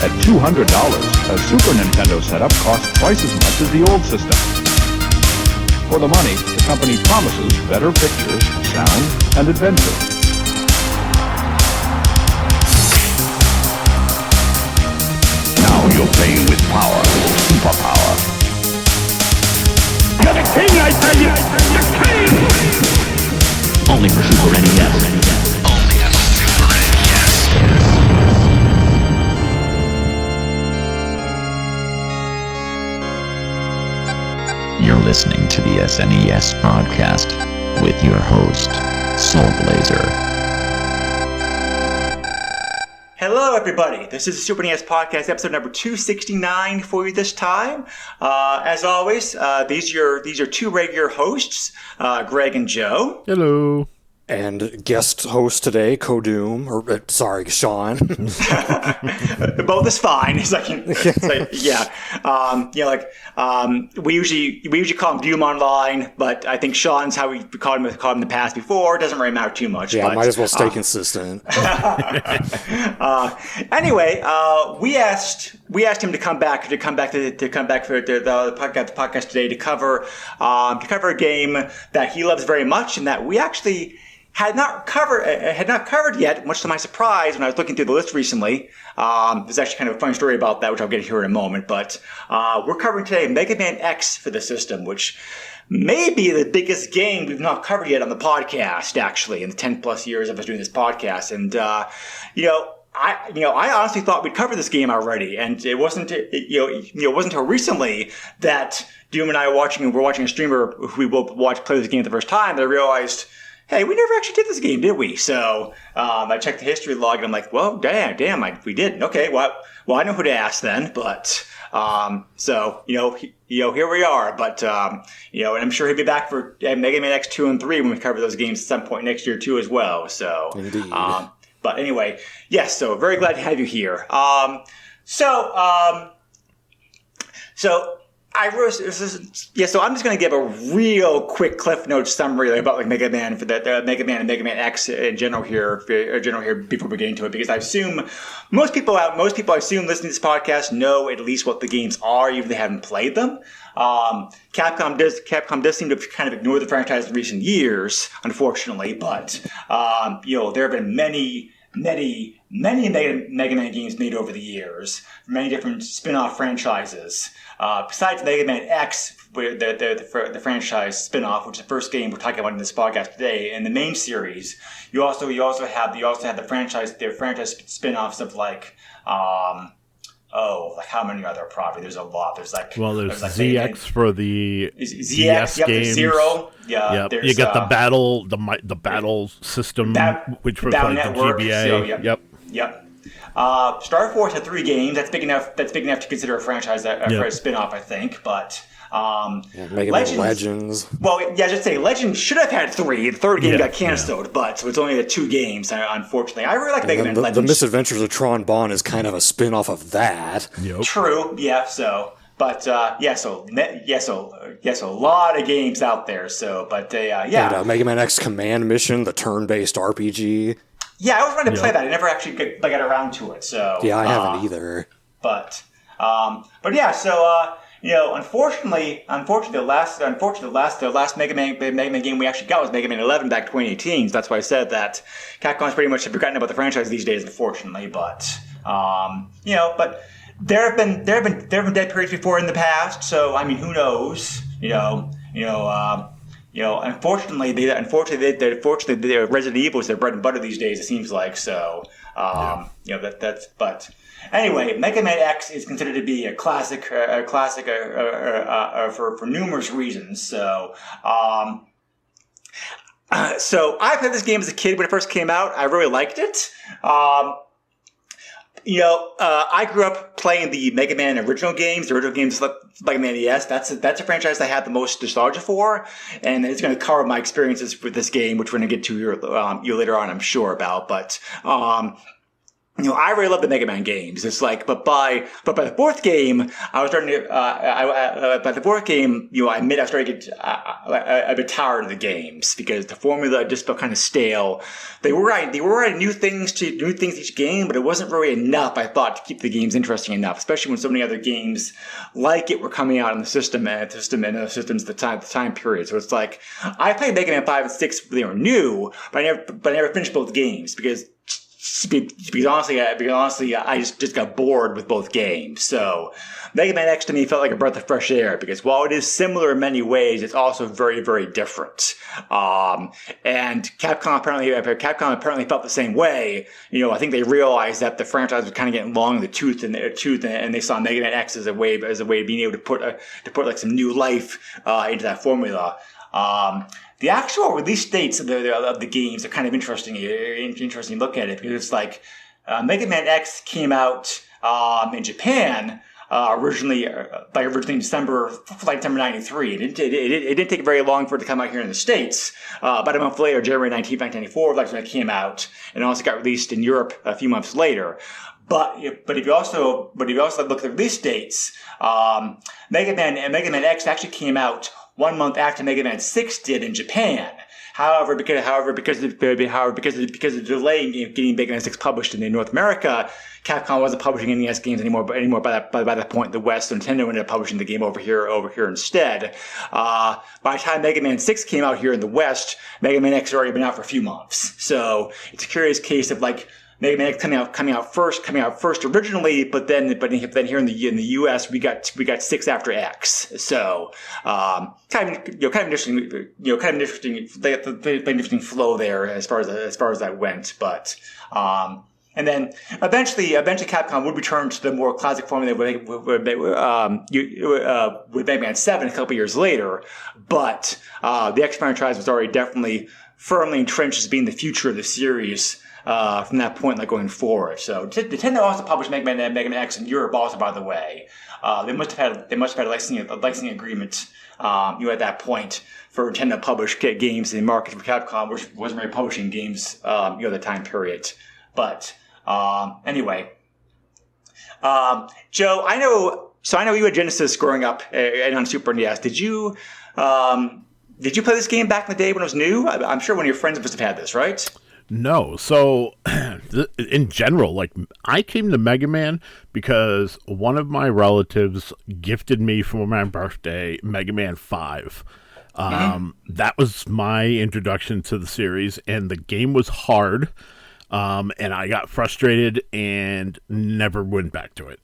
At $200, a Super Nintendo setup costs twice as much as the old system. For the money, the company promises better pictures, sound, and adventure. Now you're playing with power, superpower. You're the king, I tell you! The king! Only for Super NES. Only on Super NES. You're listening to the SNES podcast with your host, Soulblazer. Hello, everybody. This is the Super NES Podcast, episode number 269 for you this time. As always, these are two regular hosts, Greg and Joe. Hello. And guest host today, Sean. Both is fine. We usually call him Doom Online, but I think Sean's how we called him in the past before. It doesn't really matter too much. Yeah, but, might as well stay consistent. Anyway, we asked him to come back for the podcast today to cover a game that he loves very much and that we actually had not covered yet, much to my surprise when I was looking through the list recently. There's actually kind of a funny story about that, which I'll get here in a moment. But we're covering today Mega Man X for the system, which may be the biggest game we've not covered yet on the podcast, actually, in the 10 plus years of us doing this podcast. And I honestly thought we'd cover this game already, and it wasn't until recently that Doom and I were watching a streamer who we both watched play this game the first time that I realized, hey, we never actually did this game, did we? So I checked the history log, and I'm like, well, damn, we didn't. Okay, well, I know who to ask then. But here we are. But and I'm sure he'll be back for Mega Man X 2 and 3 when we cover those games at some point next year too, as well. So, indeed. But anyway, yes. So very glad to have you here. So I'm just going to give a real quick Cliff Notes summary about like Mega Man for the Mega Man and Mega Man X in general here before we get into it, because I assume most people I assume listening to this podcast know at least what the games are, even if they haven't played them. Capcom does seem to have kind of ignored the franchise in recent years, unfortunately, but there have been many Mega Man games made over the years, many different spin-off franchises. Besides Mega Man X, the franchise spin-off, which is the first game we're talking about in this podcast today, in the main series, you also have the franchise spin-offs of like how many other properties? There's a lot. There's ZX for the ZX games. Zero. Yeah. Yep. You got the battle system, which was like the GBA. So, Yep. Star Force had 3 games. That's big enough to consider a franchise for a spin-off, I think. But Mega Man Legends. Well, yeah, I should say Legends should have had 3. The third game got canceled, but so it's only the 2 games. Unfortunately, I really like Mega Man Legends. The Misadventures of Tron Bonne is kind of a spin-off of that. Yep. True. Yeah. So. But so a lot of games out there. So, but And, Mega Man X Command Mission, the turn-based RPG. Yeah, I was trying to play that. I never actually got around to it. So yeah, I haven't either. But yeah. So unfortunately, the last Mega Man game we actually got was Mega Man 11 back 2018. So that's why I said that Capcom's pretty much forgotten about the franchise these days, unfortunately. But but there have been dead periods before in the past. So I mean, who knows? Unfortunately, the Resident Evil is their bread and butter these days. It seems like so. That's. But anyway, Mega Man X is considered to be a classic for numerous reasons. So, so I played this game as a kid when it first came out. I really liked it. I grew up playing the Mega Man original games like Mega Man NES. That's a franchise I have the most nostalgia for, and it's going to cover my experiences with this game, which we're going to get to you later on, I'm sure about. But I really love the Mega Man games. It's like, but by the fourth game, I was starting to. By the fourth game, I admit I started to get a bit tired of the games because the formula just felt kind of stale. They were writing new things each game, but it wasn't really enough. I thought to keep the games interesting enough, especially when so many other games like it were coming out in the system and other systems at the time period. So it's like I played Mega Man 5 and 6 when they were new, but I never finished both games because honestly, I just got bored with both games. So Mega Man X to me felt like a breath of fresh air because while it is similar in many ways, it's also very, very different. And Capcom apparently felt the same way. I think they realized that the franchise was kind of getting long in the tooth, and they saw Mega Man X as a way of being able to put like some new life into that formula. The actual release dates of the games are kind of interesting to look at it because it's like Mega Man X came out in Japan originally in December 93. It didn't take very long for it to come out here in the States. About a month later, January 19th, 1994, that's when it came out, and also got released in Europe a few months later. But if you also look at the release dates, Mega Man X actually came out 1 month after Mega Man 6 did in Japan. However, because of the delay in getting Mega Man 6 published in North America, Capcom wasn't publishing NES games anymore by that point in the West, so Nintendo ended up publishing the game over here instead. By the time Mega Man 6 came out here in the West, Mega Man X had already been out for a few months. So it's a curious case of like Mega Man X coming out first originally, but then here in the US we got 6 after X. So kind of an interesting flow there as far as that went. But and then eventually Capcom would return to the more classic formula with Mega Man 7 a couple years later. But the X franchise was already definitely firmly entrenched as being the future of the series. From that point, going forward. So Nintendo also published Mega Man X in Europe, also, by the way. They must have had a licensing agreement, at that point for Nintendo to publish games in the market for Capcom, which wasn't really publishing games, at the time period. But anyway, Joe, I know you had Genesis growing up and on Super NES. Did you play this game back in the day when it was new? I'm sure one of your friends must have had this, right? No. So, in general, I came to Mega Man because one of my relatives gifted me for my birthday Mega Man 5. That was my introduction to the series, and the game was hard, and I got frustrated and never went back to it.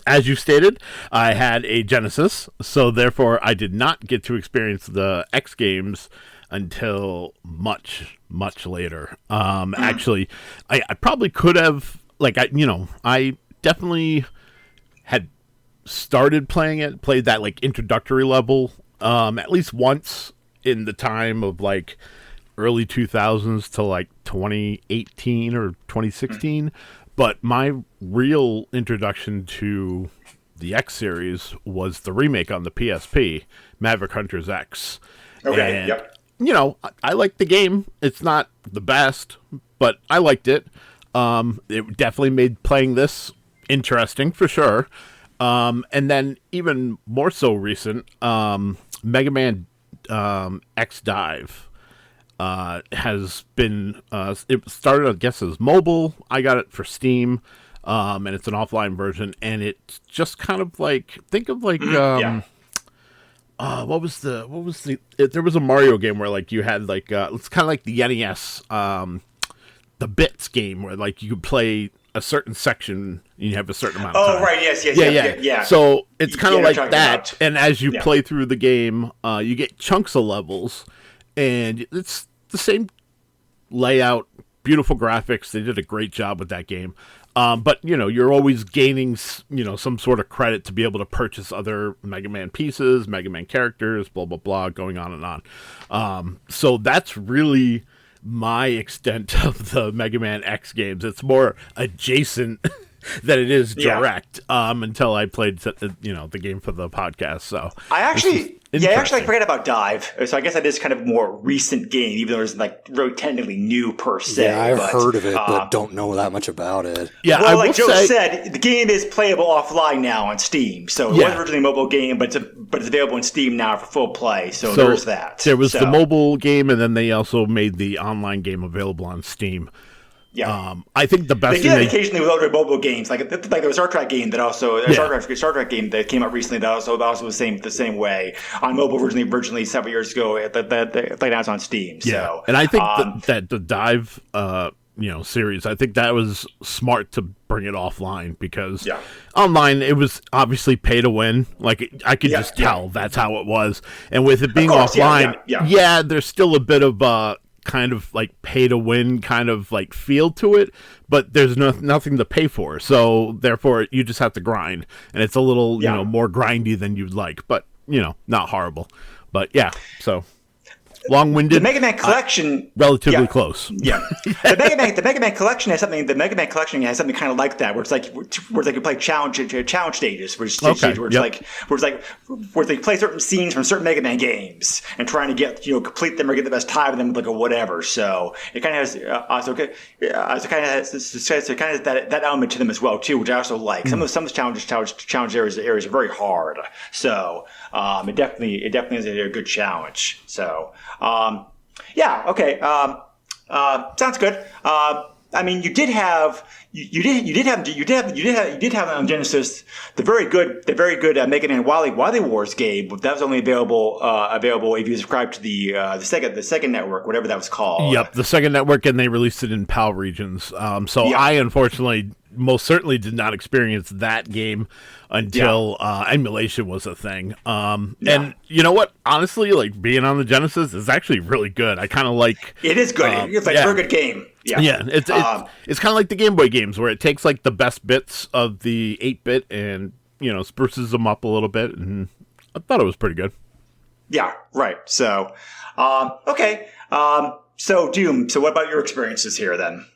As you stated, I had a Genesis, so therefore I did not get to experience the X games until much later. Actually, I probably could have, I definitely had started played that introductory level, at least once in the time of early 2000s to 2018 or 2016. But my real introduction to the X series was the remake on the PSP, Maverick Hunters X. Okay, and, yep. I liked the game. It's not the best, but I liked it. It definitely made playing this interesting, for sure. And then even more so recent, Mega Man X Dive has been... it started, I guess, as mobile. I got it for Steam, and it's an offline version. And it's just kind of think of yeah. What was the there was a Mario game where you had it's kind of like the NES the Bits game where you could play a certain section and you have a certain amount of time. Oh right, yes. Yeah. So it's kind of like that, about. And as you play through the game, you get chunks of levels, and it's the same layout, beautiful graphics. They did a great job with that game. But, you're always gaining, some sort of credit to be able to purchase other Mega Man pieces, Mega Man characters, blah, blah, blah, going on and on. So that's really my extent of the Mega Man X games. It's more adjacent that it is Yeah. direct. Until I played the game for the podcast. So I forget about Dive. So I guess that is kind of a more recent game, even though it's like really technically new per se. Yeah, I've but, heard of it, but don't know that much about it. Yeah, well, I like will Joe say, said, the game is playable offline now on Steam. So it was originally a mobile game, but it's available on Steam now for full play. So there's that. There was the mobile game, and then they also made the online game available on Steam. Yeah. I think the best They do that occasionally with other mobile games, like there was a Star Trek game that also Star Trek game that came out recently that also was the same way on mobile originally several years ago. That now it's on Steam. Yeah, So, and I think that the Dive series, I think that was smart to bring it offline because online it was obviously pay to win. Like I could just tell that's how it was, and with it being offline, there's still a bit of kind of like pay to win kind of like feel to it, but there's nothing to pay for, so therefore you just have to grind, and it's a little more grindy than you'd like, but not horrible. But so long-winded. The Mega Man collection, relatively close. Yeah, the Mega Man collection has something. The Mega Man collection has something kind of like that, where it's like you play challenge stages, where they play certain scenes from certain Mega Man games and trying to get complete them or get the best time of them, or whatever. So it kind of has that element to them as well too, which I also like. Some of the challenge areas are very hard, so it definitely is a good challenge. So. Okay. Sounds good. I mean, you did have on Genesis the very good Mega Man Wily Wars game. That was only available if you subscribe to the Sega Network, whatever that was called. Yep, the Sega Network, and they released it in PAL regions. I unfortunately most certainly did not experience that game until emulation was a thing. And you know what? Honestly, like being on the Genesis is actually really good. I kind of like it. Is good. It's like a very good game. Yeah, it's kind of like the Game Boy games where it takes like the best bits of the 8-bit and spruces them up a little bit, and I thought it was pretty good. Yeah, right. So, okay. So Doom. So what about your experiences here then?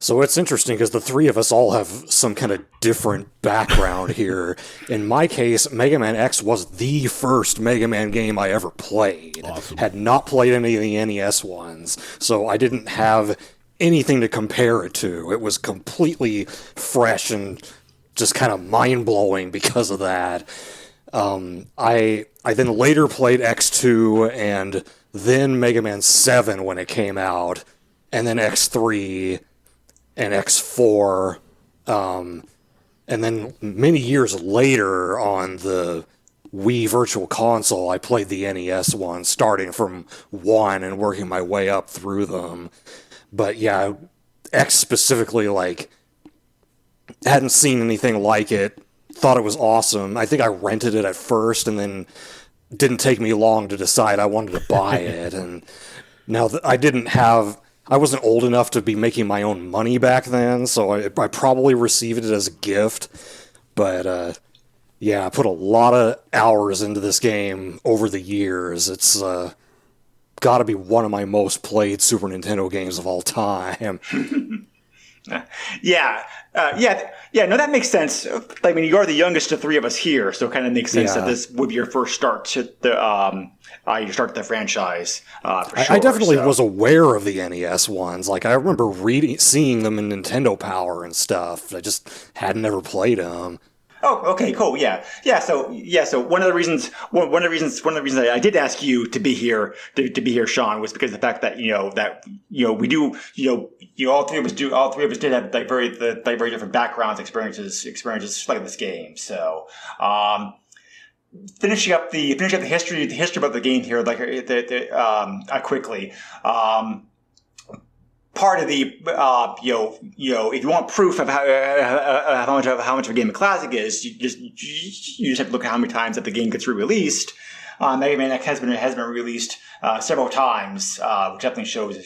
So it's interesting because the three of us all have some kind of different background here. In my case, Mega Man X was the first Mega Man game I ever played. Awesome. Had not played any of the NES ones, so I didn't have anything to compare it to. It was completely fresh and just kind of mind-blowing because of that. I then later played X2 and then Mega Man 7 when it came out, and then X3 and X4, and then many years later on the Wii Virtual Console, I played the NES one, starting from 1 and working my way up through them. But yeah, X specifically, like, hadn't seen anything like it, thought it was awesome. I think I rented it at first, and then didn't take me long to decide I wanted to buy it. And now I wasn't old enough to be making my own money back then, so I probably received it as a gift. But I put a lot of hours into this game over the years. It's got to be one of my most played Super Nintendo games of all time. No, that makes sense. I mean, you are the youngest of three of us here, so it kind of makes sense that this would be your first start to the franchise. For sure, I definitely was aware of the NES ones. Like, I remember seeing them in Nintendo Power and stuff. I just hadn't ever played them. Oh, okay, cool. Yeah. So one of the reasons I did ask you to be here, Sean, was because of the fact that we do, all three of us did have very different backgrounds, experiences like this game. So, finishing up the history about the game here, quickly. Part of the, if you want proof of how much of a game a classic is, you just have to look at how many times that the game gets re-released. Mega Man X has been released several times, which definitely shows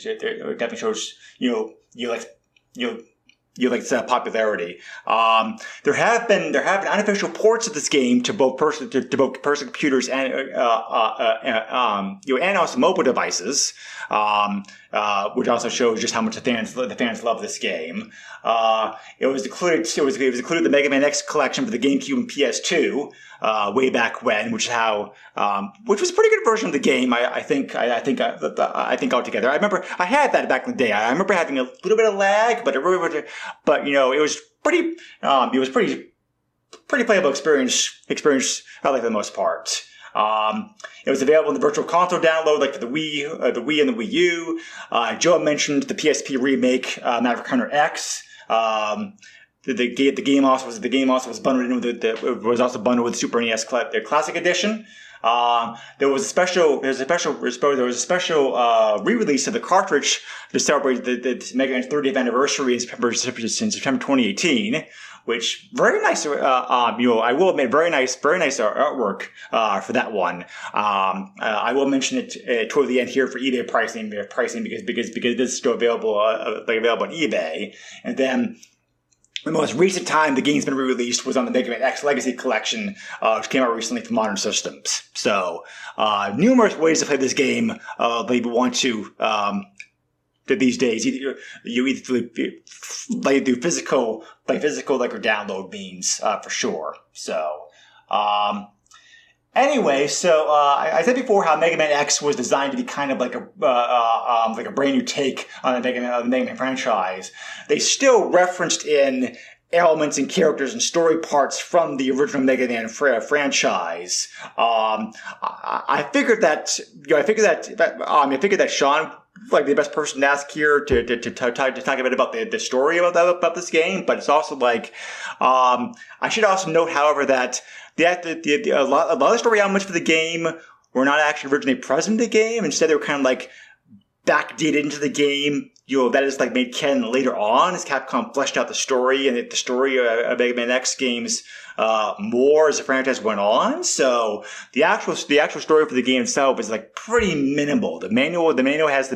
popularity. There have been unofficial ports of this game to both personal computers and and also mobile devices, which also shows just how much the fans love this game. It was included in the Mega Man X collection for the GameCube and PS2 way back when, which was a pretty good version of the game. I think altogether. I remember I had that back in the day. I remember having a little bit of lag, but it was pretty playable experience. I like for the most part. It was available in the Virtual Console download, like for the Wii and the Wii U. Joe mentioned the PSP remake, Maverick Hunter X. The game also was bundled in with was also bundled with Super NES Classic Edition. There was a special re-release of the cartridge to celebrate the Mega Man's 30th anniversary in September 2018, which very nice. I will admit, very nice artwork for that one. I will mention it toward the end here for eBay pricing because it is still available on eBay, and then. The most recent time the game's been re-released was on the Mega Man X Legacy Collection, which came out recently for modern systems. So, numerous ways to play this game that people want to these days. You either play through physical like or download means for sure. So, anyway, so I said before how Mega Man X was designed to be kind of like a brand new take on the Mega Man franchise. They still referenced in elements and characters and story parts from the original Mega Man franchise. I figured that Sean, like the best person to ask here to talk a bit about the story about this game, but it's also like I should also note, however, that a lot of the story elements for the game were not actually originally present in the game. Instead, they were kind of like backdated into the game. That is like made canon later on as Capcom fleshed out the story and the story of Mega Man X games more as the franchise went on. So the actual story for the game itself is like pretty minimal. The manual has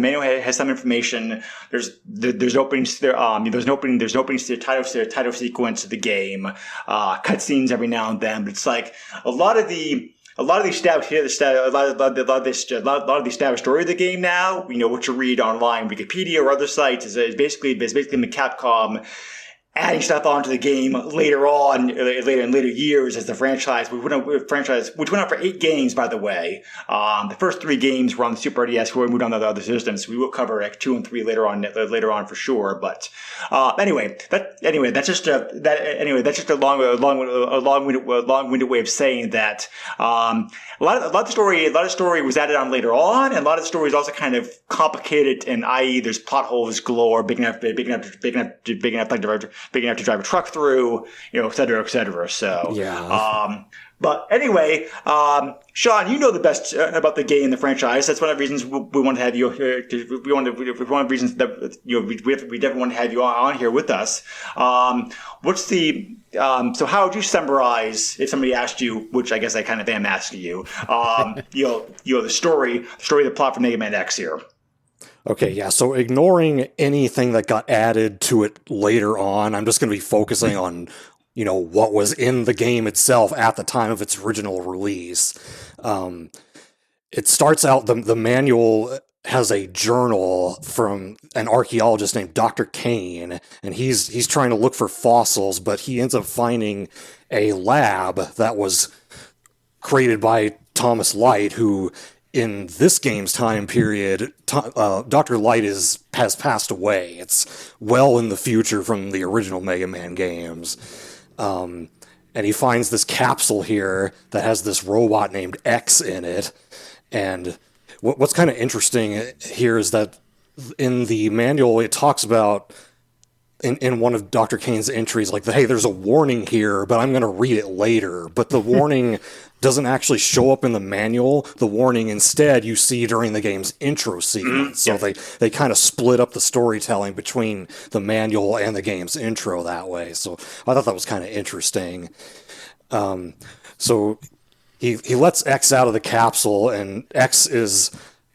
some information. There's openings there. There's openings to the title sequence of the game. Cutscenes every now and then, but it's like a lot of the established story of the game now, what you read online, Wikipedia or other sites, is basically Capcom adding stuff onto the game later in later years as the franchise, which went on for 8 games, by the way. The first 3 games were on the Super NES, before we moved on to the other systems. We will cover like 2 and 3 later on for sure. But that's just a long-winded way of saying that a lot of the story was added on later on, and a lot of the story is also kind of complicated, and i.e. there's plot holes galore, big enough to drive a truck through, et cetera, et cetera. So, yeah. But anyway, Sean, you know the best about the game and the franchise. That's one of the reasons we want to have you here. One of the reasons that we definitely want to have you on here with us. What's the so how would you summarize, if somebody asked you, which I guess I kind of am asking you, the story, the plot for Mega Man X here? Okay, yeah, so ignoring anything that got added to it later on, I'm just going to be focusing on, what was in the game itself at the time of its original release. It starts out, the manual has a journal from an archaeologist named Dr. Kane, and he's trying to look for fossils, but he ends up finding a lab that was created by Thomas Light, who... in this game's time period, Dr. Light has passed away. It's well in the future from the original Mega Man games. And he finds this capsule here that has this robot named X in it. And what's kind of interesting here is that in the manual, it talks about, in one of Dr. Kane's entries, like, hey, there's a warning here, but I'm going to read it later. But the warning doesn't actually show up in the manual. The warning instead you see during the game's intro sequence. So they kind of split up the storytelling between the manual and the game's intro that way. So I thought that was kind of interesting. So he lets X out of the capsule, and X is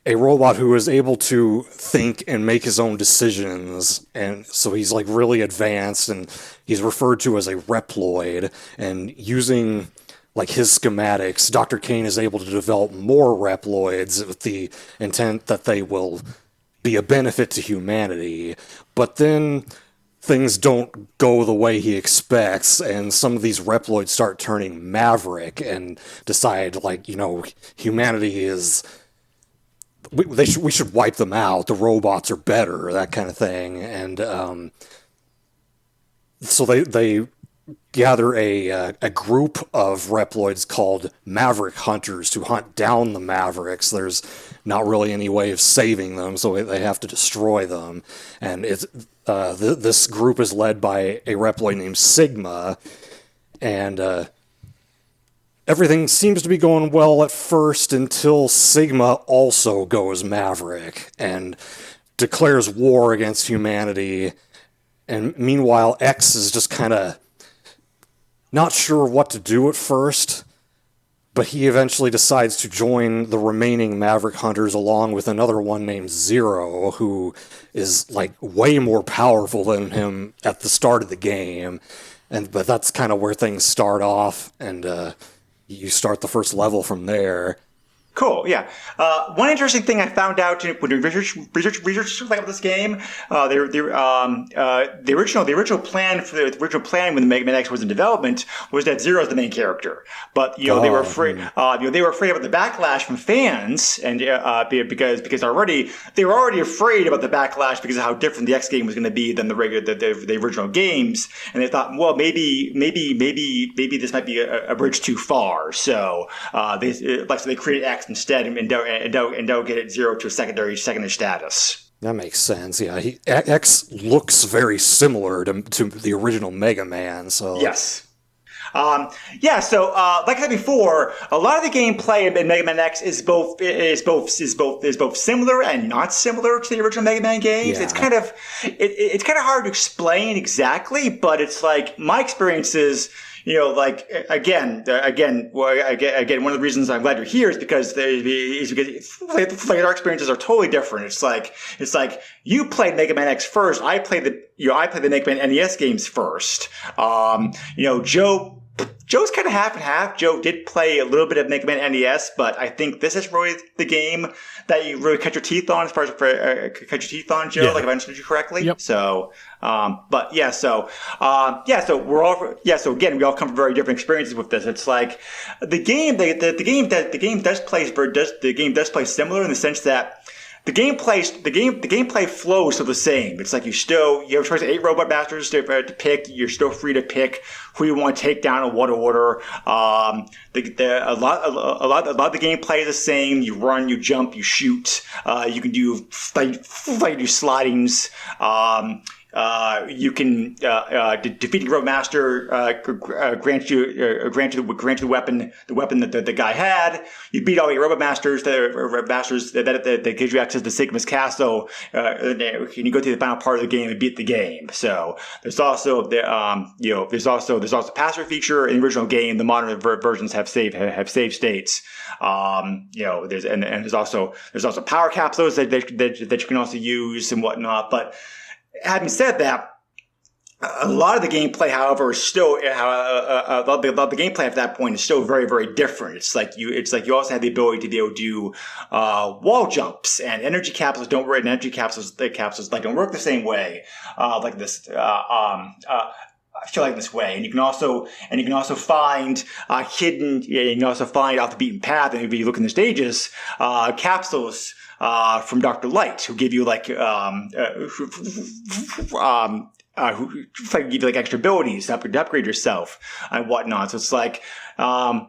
a robot who is able to think and make his own decisions, and so he's like really advanced, and he's referred to as a Reploid, and using like his schematics, Dr. Kane is able to develop more Reploids with the intent that they will be a benefit to humanity. But then things don't go the way he expects, and some of these Reploids start turning maverick and decide, like, humanity is... We should wipe them out. The robots are better, that kind of thing. And so they gather a group of Reploids called Maverick Hunters to hunt down the Mavericks. There's not really any way of saving them, so they have to destroy them. And this group is led by a Reploid named Sigma, and everything seems to be going well at first until Sigma also goes Maverick and declares war against humanity. And meanwhile, X is just kind of not sure what to do at first, but he eventually decides to join the remaining Maverick Hunters along with another one named Zero, who is like way more powerful than him at the start of the game. But that's kind of where things start off, and you start the first level from there. Cool. Yeah. One interesting thing I found out when we researched about this game, the original plan when the Mega Man X was in development was that Zero is the main character, but they were afraid. They were afraid about the backlash from fans, and because they were already afraid about the backlash because of how different the X game was going to be than the original games, and they thought, well, maybe this might be a bridge too far. So they created X instead, and don't get it Zero to a secondary status. That makes sense. Yeah, X looks very similar to the original Mega Man. So yes. So like I said before, a lot of the gameplay in Mega Man X is both similar and not similar to the original Mega Man games. Yeah. It's kind of hard to explain exactly, but it's like my experiences. Again, one of the reasons I'm glad you're here is because our experiences are totally different. It's like you played Mega Man X first. I played the Mega Man NES games first. Joe's kind of half and half. Joe did play a little bit of Mega Man NES, but I think this is really the game that you really cut your teeth on, Joe. Yeah. Like if I understood you correctly. Yep. So again, we all come from very different experiences with this. It's like the game does play similar in the sense that the gameplay flows still the same. It's like you have a choice of 8 robot masters to pick. You're still free to pick who you want to take down in what order. A lot of the gameplay is the same. You run, you jump, you shoot. You can do slidings. You can defeating Roadmaster grant you the weapon that the guy had. You beat all your Roadmasters that gives you access to Sigma's castle. And you go through the final part of the game and beat the game. So there's also there's also pass-through feature in the original game. The modern versions have save states. There's also power capsules that you can also use and whatnot, but. Having said that, a lot of the gameplay, however, is still the gameplay at that point is still very, very different. It's like you also have the ability to be able to do wall jumps, and energy capsules don't work. And energy capsules don't work the same way like this. I feel like this way, and you can also find hidden. You can also find off the beaten path, and if you look in the stages, capsules. From Dr. Light, who give you who give you like extra abilities to upgrade yourself and whatnot. So it's like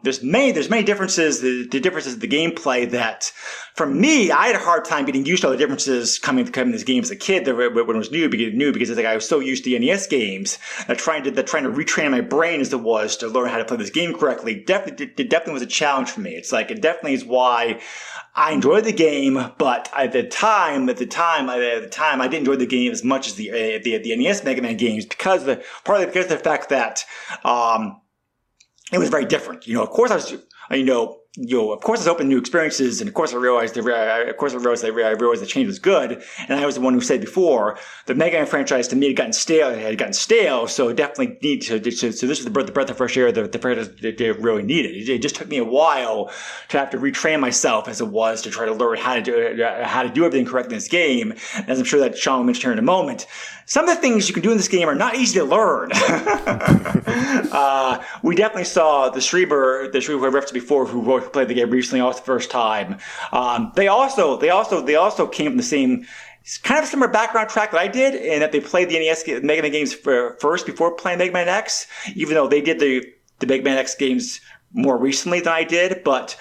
there's many differences. The differences in the gameplay that, for me, I had a hard time getting used to all the differences coming to this game as a kid when it was new because it's like I was so used to NES games that trying to retrain my brain as it was to learn how to play this game correctly definitely was a challenge for me. It's like it definitely is why I enjoyed the game, but at the time, I didn't enjoy the game as much as the NES Mega Man games partly because of the fact that it was very different. Of course, I was of course, it's open to new experiences, and of course, I realized the change was good. And I was the one who said before, the Mega Man franchise to me had gotten stale. So definitely need to. So this was the breath of fresh air that the franchise really needed. It just took me a while to have to retrain myself, as it was, to try to learn how to do everything correctly in this game. As I'm sure that Sean will mention here in a moment, some of the things you can do in this game are not easy to learn. We definitely saw the Schreiber I referenced before, who played the game recently, also the first time. They also came from the same kind of similar background track that I did, in that they played the NES Mega Man games first before playing Mega Man X, even though they did the Mega Man X games more recently than I did, but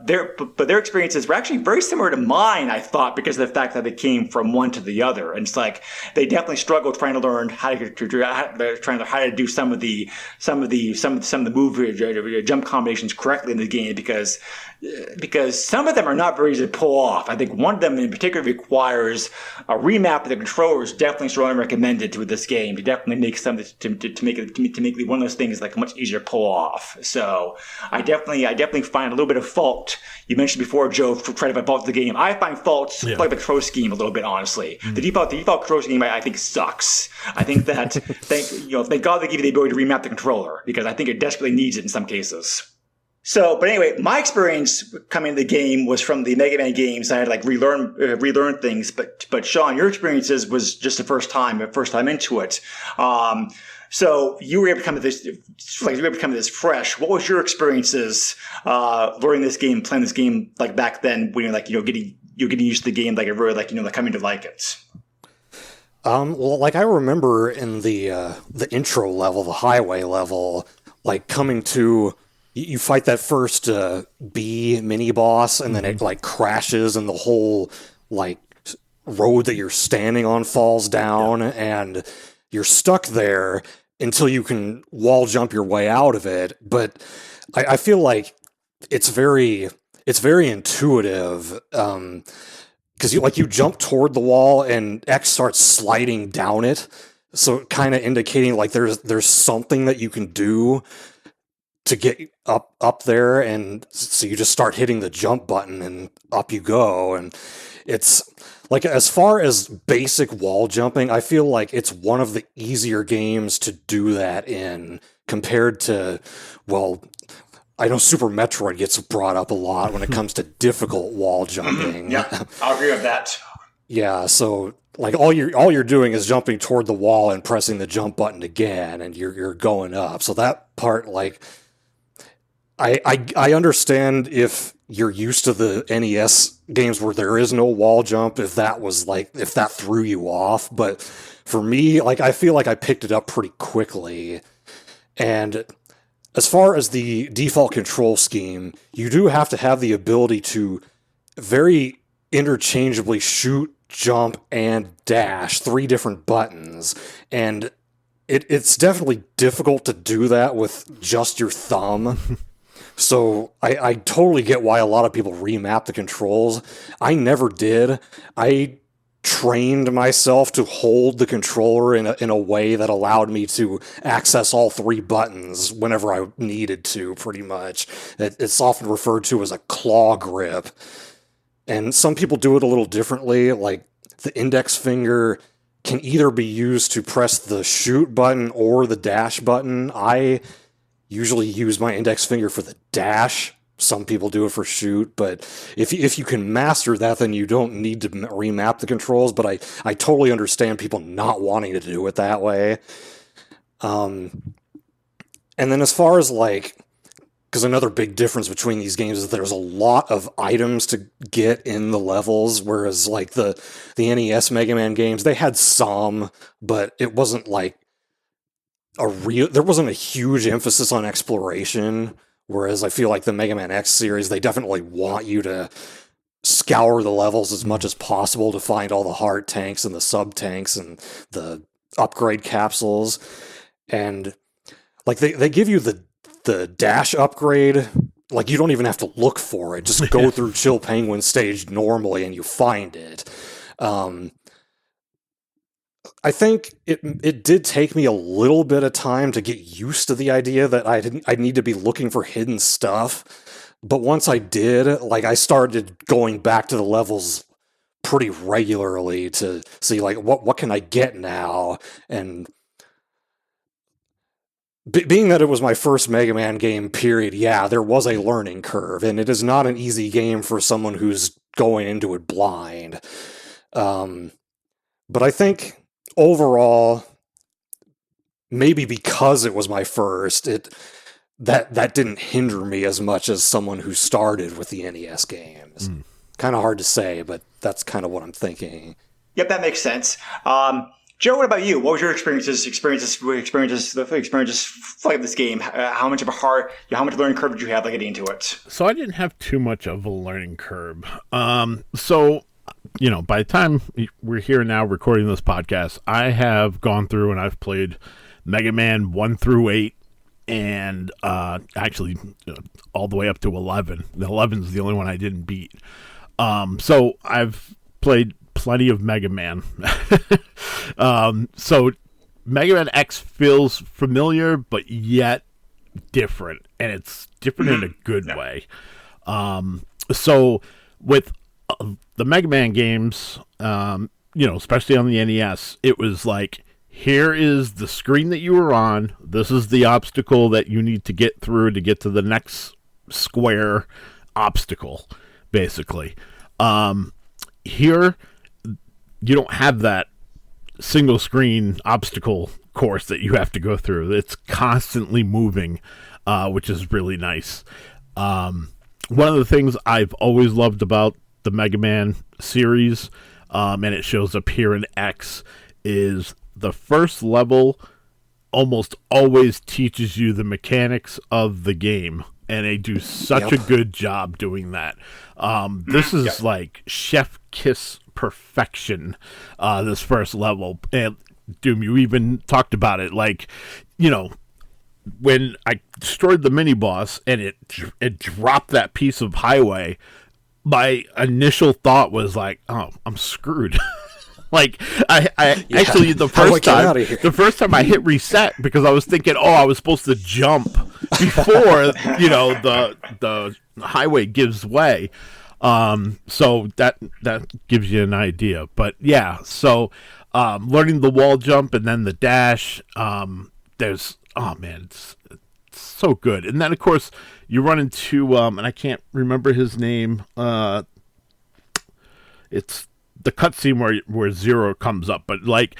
their experiences were actually very similar to mine, I thought, because of the fact that they came from one to the other. And it's like they definitely struggled trying to learn how to do some of the move jump combinations correctly in the game, because some of them are not very easy to pull off. I think one of them in particular requires a remap of the controllers. Definitely strongly recommended to this game to definitely make some to make one of those things like much easier to pull off. So I definitely find a little bit of fault. You mentioned before, Joe, for trying to fault the game. I find faults like the control scheme a little bit, honestly. The default control scheme I think sucks. I think that thank God they give you the ability to remap the controller, because I think it desperately needs it in some cases. So, but anyway, my experience coming to the game was from the Mega Man games. I had like relearn things, but Sean, your experiences was just the first time into it. So you were able to come to this fresh. What was your experiences learning this game, playing this game like back then, when you're getting used to the game, like really coming to like it? Well, like I remember in the intro level, the highway level, like coming to. You fight that first B mini boss, and then it like crashes, and the whole like road that you're standing on falls down, and you're stuck there until you can wall jump your way out of it. But I feel like it's very intuitive, because you jump toward the wall and X starts sliding down it, so kind of indicating like there's something that you can do to get up there, and so you just start hitting the jump button and up you go. And it's like, as far as basic wall jumping, I feel like it's one of the easier games to do that in, compared to, well, I know Super Metroid gets brought up a lot when it comes to difficult wall jumping. Yeah, I'll agree with that. Yeah, so like all you're doing is jumping toward the wall and pressing the jump button again, and you're going up. So that part, like, I understand if you're used to the NES games where there is no wall jump, if that threw you off. But for me, like, I feel like I picked it up pretty quickly. And as far as the default control scheme, you do have to have the ability to very interchangeably shoot, jump, and dash, 3 different buttons. And it's definitely difficult to do that with just your thumb. So I totally get why a lot of people remap the controls. I never did. I trained myself to hold the controller in a way that allowed me to access all 3 buttons whenever I needed to, pretty much. It's often referred to as a claw grip. And some people do it a little differently, like the index finger can either be used to press the shoot button or the dash button. I usually use my index finger for the dash. Some people do it for shoot, but if you can master that, then you don't need to remap the controls. But I totally understand people not wanting to do it that way. And then as far as like, because another big difference between these games is there's a lot of items to get in the levels, whereas like the NES Mega Man games, they had some, but it wasn't like there wasn't a huge emphasis on exploration, whereas I feel like the Mega Man X series, they definitely want you to scour the levels as much as possible to find all the hard tanks and the sub tanks and the upgrade capsules. And like they give you the dash upgrade, like you don't even have to look for it, just go through Chill Penguin stage normally and you find it. I think it did take me a little bit of time to get used to the idea that I'd need to be looking for hidden stuff, But once I did, like, I started going back to the levels pretty regularly to see, like, what can I get now? And being that it was my first Mega Man game, period, yeah, there was a learning curve, and it is not an easy game for someone who's going into it blind. But I think overall, maybe because it was my first, that didn't hinder me as much as someone who started with the NES games. Kind of hard to say, but that's kind of what I'm thinking. Yep, that makes sense. Joe, what about you? What was your experiences like this game? How much learning curve did you have like getting into it? So I didn't have too much of a learning curve. So, you know, by the time we're here now recording this podcast, I have gone through and I've played Mega Man 1 through 8 and actually all the way up to 11. The 11 is the only one I didn't beat. So I've played plenty of Mega Man. So Mega Man X feels familiar, but yet different, and it's different in a good way. So with the Mega Man games, especially on the NES, it was like, here is the screen that you were on. This is the obstacle that you need to get through to get to the next square obstacle, basically. Here, you don't have that single screen obstacle course that you have to go through. It's constantly moving, which is really nice. One of the things I've always loved about the Mega Man series, and it shows up here in X, is the first level almost always teaches you the mechanics of the game, and they do such a good job doing that. This is like chef kiss perfection, this first level. And Doom, you even talked about it, like, when I destroyed the mini boss and it dropped that piece of highway, my initial thought was like, oh, I'm screwed. Like, I actually, the first time I hit reset, because I was thinking, I was supposed to jump before, the highway gives way. So that gives you an idea. But yeah, so learning the wall jump and then the dash, it's so good. And then, of course, you run into, and I can't remember his name, it's the cutscene where Zero comes up, but like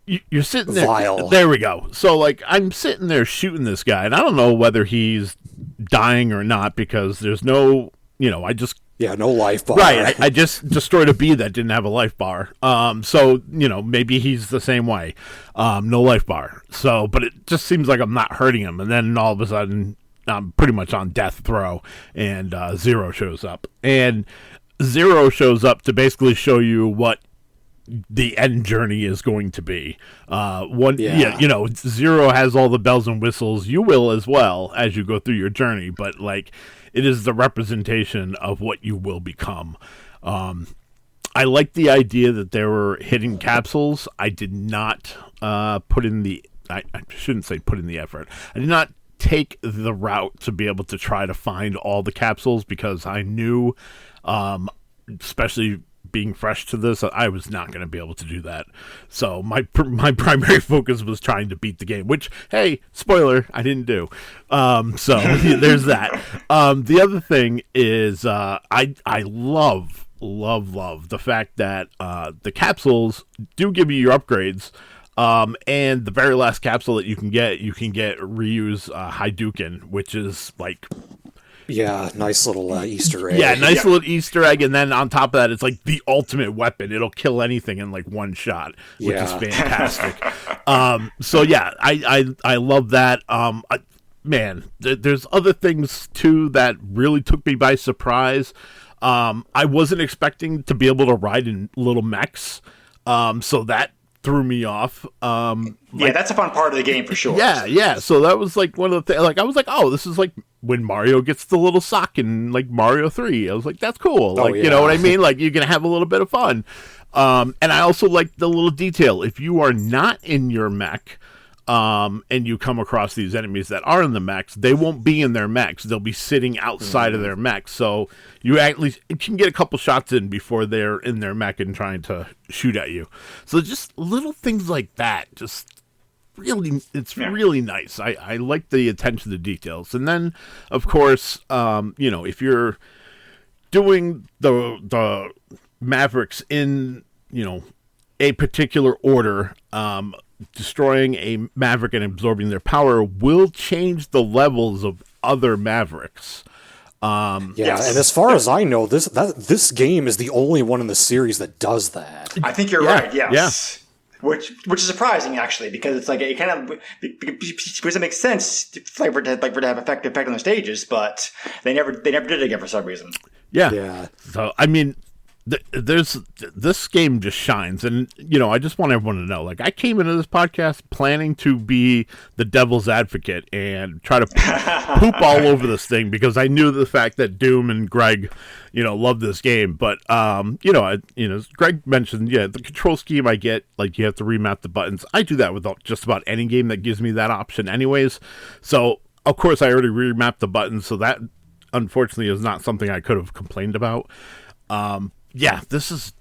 you're sitting there. Vile. There we go. So like I'm sitting there shooting this guy, and I don't know whether he's dying or not because there's no, no life bar. Right, I just destroyed a bee that didn't have a life bar. So maybe he's the same way, no life bar. So, but it just seems like I'm not hurting him, and then all of a sudden I'm pretty much on death throw, and Zero shows up, and Zero shows up to basically show you what the end journey is going to be. Zero has all the bells and whistles. You will as well as you go through your journey, but like it is the representation of what you will become. I like the idea that there were hidden capsules. I did not put in the. I shouldn't say put in the effort. I did not take the route to be able to try to find all the capsules because I knew. Especially being fresh to this, I was not going to be able to do that. So my primary focus was trying to beat the game, which, hey, spoiler, I didn't do. So there's that. The other thing is I love the fact that the capsules do give you your upgrades. And the very last capsule that you can get Ryu's Hadouken, which is like... Yeah, nice little Easter egg. Yeah, little Easter egg, and then on top of that, it's like the ultimate weapon. It'll kill anything in like one shot, which is fantastic. So yeah, I love that. There's other things too that really took me by surprise. I wasn't expecting to be able to ride in little mechs, so that threw me off. That's a fun part of the game for sure. Yeah. So that was like one of the things. Like I was like, oh, this is like when Mario gets the little sock in like Mario 3. I was like, that's cool. You know what I mean? Like you're gonna have a little bit of fun. And I also like the little detail. If you are not in your mech, and you come across these enemies that are in the mechs, they won't be in their mechs. They'll be sitting outside of their mechs. So you at least can get a couple shots in before they're in their mech and trying to shoot at you. So just little things like that, just really, it's really nice. I like the attention to details. And then, of course, if you're doing the Mavericks in, a particular order, destroying a Maverick and absorbing their power will change the levels of other Mavericks. And as far as I know, this game is the only one in the series that does that. I think you're right. Yes. Yeah. Which is surprising actually, because it's like it kind of because it makes sense for it to have effect on the stages, but they never did it again for some reason. Yeah. So I mean, this game just shines, and I just want everyone to know, like, I came into this podcast planning to be the devil's advocate and try to poop all over this thing because I knew the fact that Doom and Greg, love this game. But as Greg mentioned, the control scheme I get, like, you have to remap the buttons. I do that with just about any game that gives me that option, anyways. So of course I already remapped the buttons, so that unfortunately is not something I could have complained about. This is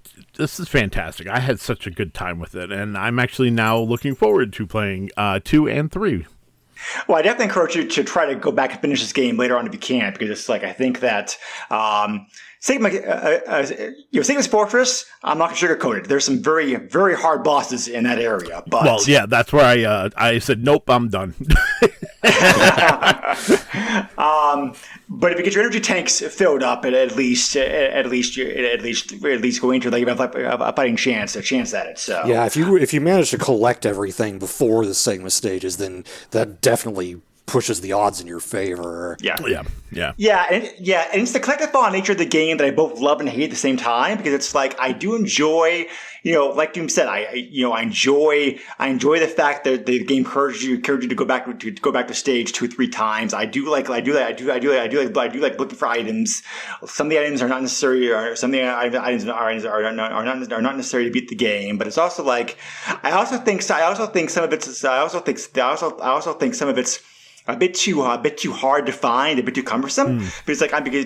fantastic. I had such a good time with it, and I'm actually now looking forward to playing 2 and 3. Well, I definitely encourage you to try to go back and finish this game later on if you can, because it's like I think that Sigma's Fortress, I'm not going to sugarcoat it. There's some very, very hard bosses in that area. But that's where I said nope, I'm done. But if you get your energy tanks filled up, at least go into like a fighting chance at it. So yeah, if you manage to collect everything before the Sigma stages, then that definitely pushes the odds in your favor. Yeah, and it's the collectathon nature of the game that I both love and hate at the same time, because it's like I do enjoy, like Doom said, I enjoy the fact that the game encourages you to go back to stage 2-3 times. I do like looking for items. Some of the items are not necessary, or some of the items are not necessary to beat the game. But it's also like I also think some of it's a bit too hard to find, a bit too cumbersome. But it's like because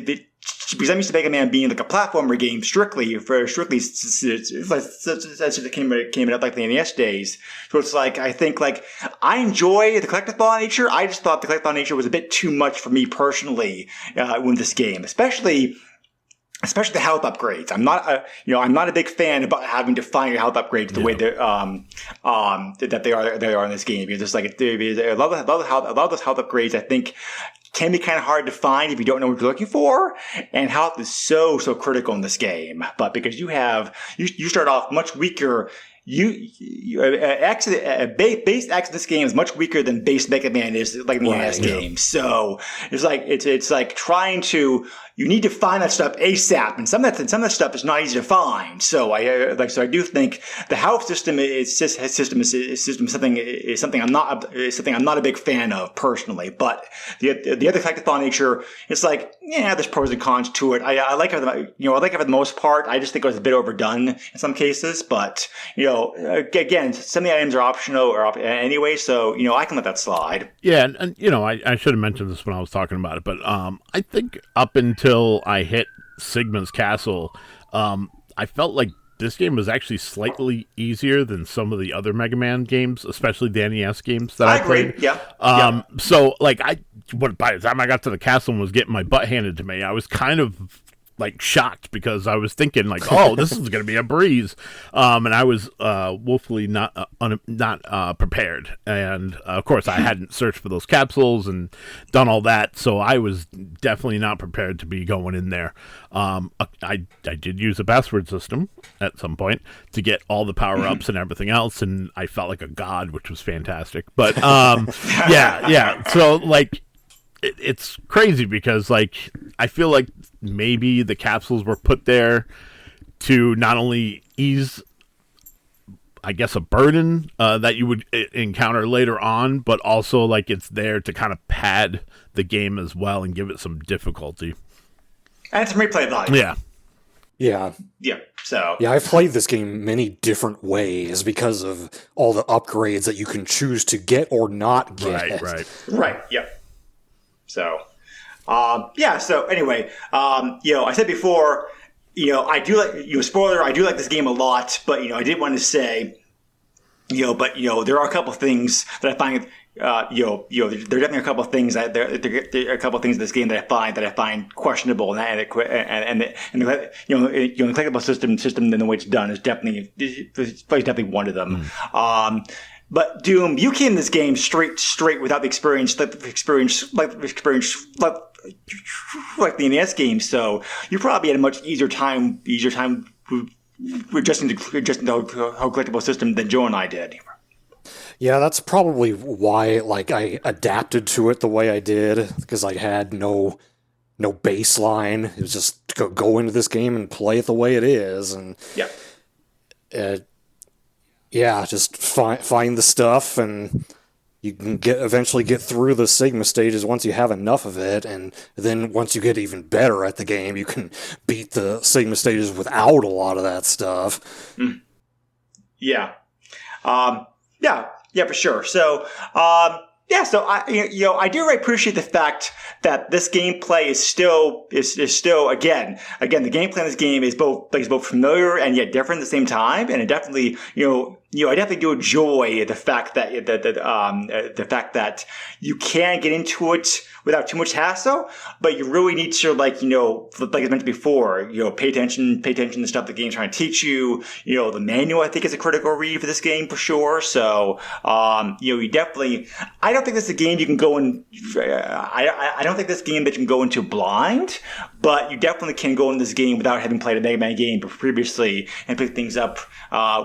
I'm used to Mega Man being like a platformer game strictly since it came out like the NES days. So it's like I think like I enjoy the collectathon nature. I just thought the collectathon nature was a bit too much for me personally with this game, especially the health upgrades. I'm not a big fan about having to find your health upgrades the way that they are in this game. Because it's like a lot of those health upgrades I think can be kind of hard to find if you don't know what you're looking for. And health is so critical in this game. But because you start off much weaker. Base X in this game is much weaker than base Mega Man is like in the NES game. So it's like trying to. You need to find that stuff ASAP, and some of that stuff is not easy to find. So I do think the health system is something I'm not a big fan of personally. But the other collectathon nature, it's like there's pros and cons to it. I like it. I like it for the most part. I just think it was a bit overdone in some cases. But again, some of the items are optional anyway, so I can let that slide. Yeah, and I should have mentioned this when I was talking about it, but I think up until I hit Sigma's Castle, I felt like this game was actually slightly easier than some of the other Mega Man games, especially the NES games that I played. Agree. Yeah. So like by the time I got to the castle and was getting my butt handed to me, I was kind of like shocked because I was thinking like, oh, this is going to be a breeze. And I was woefully not prepared. And of course I hadn't searched for those capsules and done all that. So I was definitely not prepared to be going in there. I did use a password system at some point to get all the power-ups and everything else. And I felt like a god, which was fantastic. But yeah. So like, it's crazy because like I feel like maybe the capsules were put there to not only ease, I guess, a burden that you would encounter later on, but also like it's there to kind of pad the game as well and give it some difficulty and some replay value. Yeah. Yeah. Yeah. So Yeah, I've played this game many different ways because of all the upgrades that you can choose to get or not get. Right. Yep. So, So anyway, I said before, I do like, spoiler, I do like this game a lot, but I did want to say, there are a couple things that I find, there are definitely a couple of things that there are a couple of things in this game that I find questionable, and the clickable system and the way it's done is definitely one of them. But Doom, you came in this game straight without the experience like the NES game, so you probably had a much easier time adjusting to whole collectible system than Joe and I did. Yeah, that's probably why I adapted to it the way I did, because I had no baseline. It was just go into this game and play it the way it is, and just find the stuff, and you can eventually get through the Sigma stages once you have enough of it, and then once you get even better at the game, you can beat the Sigma stages without a lot of that stuff. Yeah, for sure. So, so I do really appreciate the fact that this gameplay is still again the gameplay in this game is both familiar and yet different at the same time, and it definitely I definitely do enjoy the fact that you can get into it without too much hassle, but you really need to like I mentioned before, pay attention to stuff the game's trying to teach you. The manual I think is a critical read for this game for sure. So you definitely, I don't think this is a game you can go in. I don't think this game that you can go into blind, but you definitely can go in this game without having played a Mega Man game previously and pick things up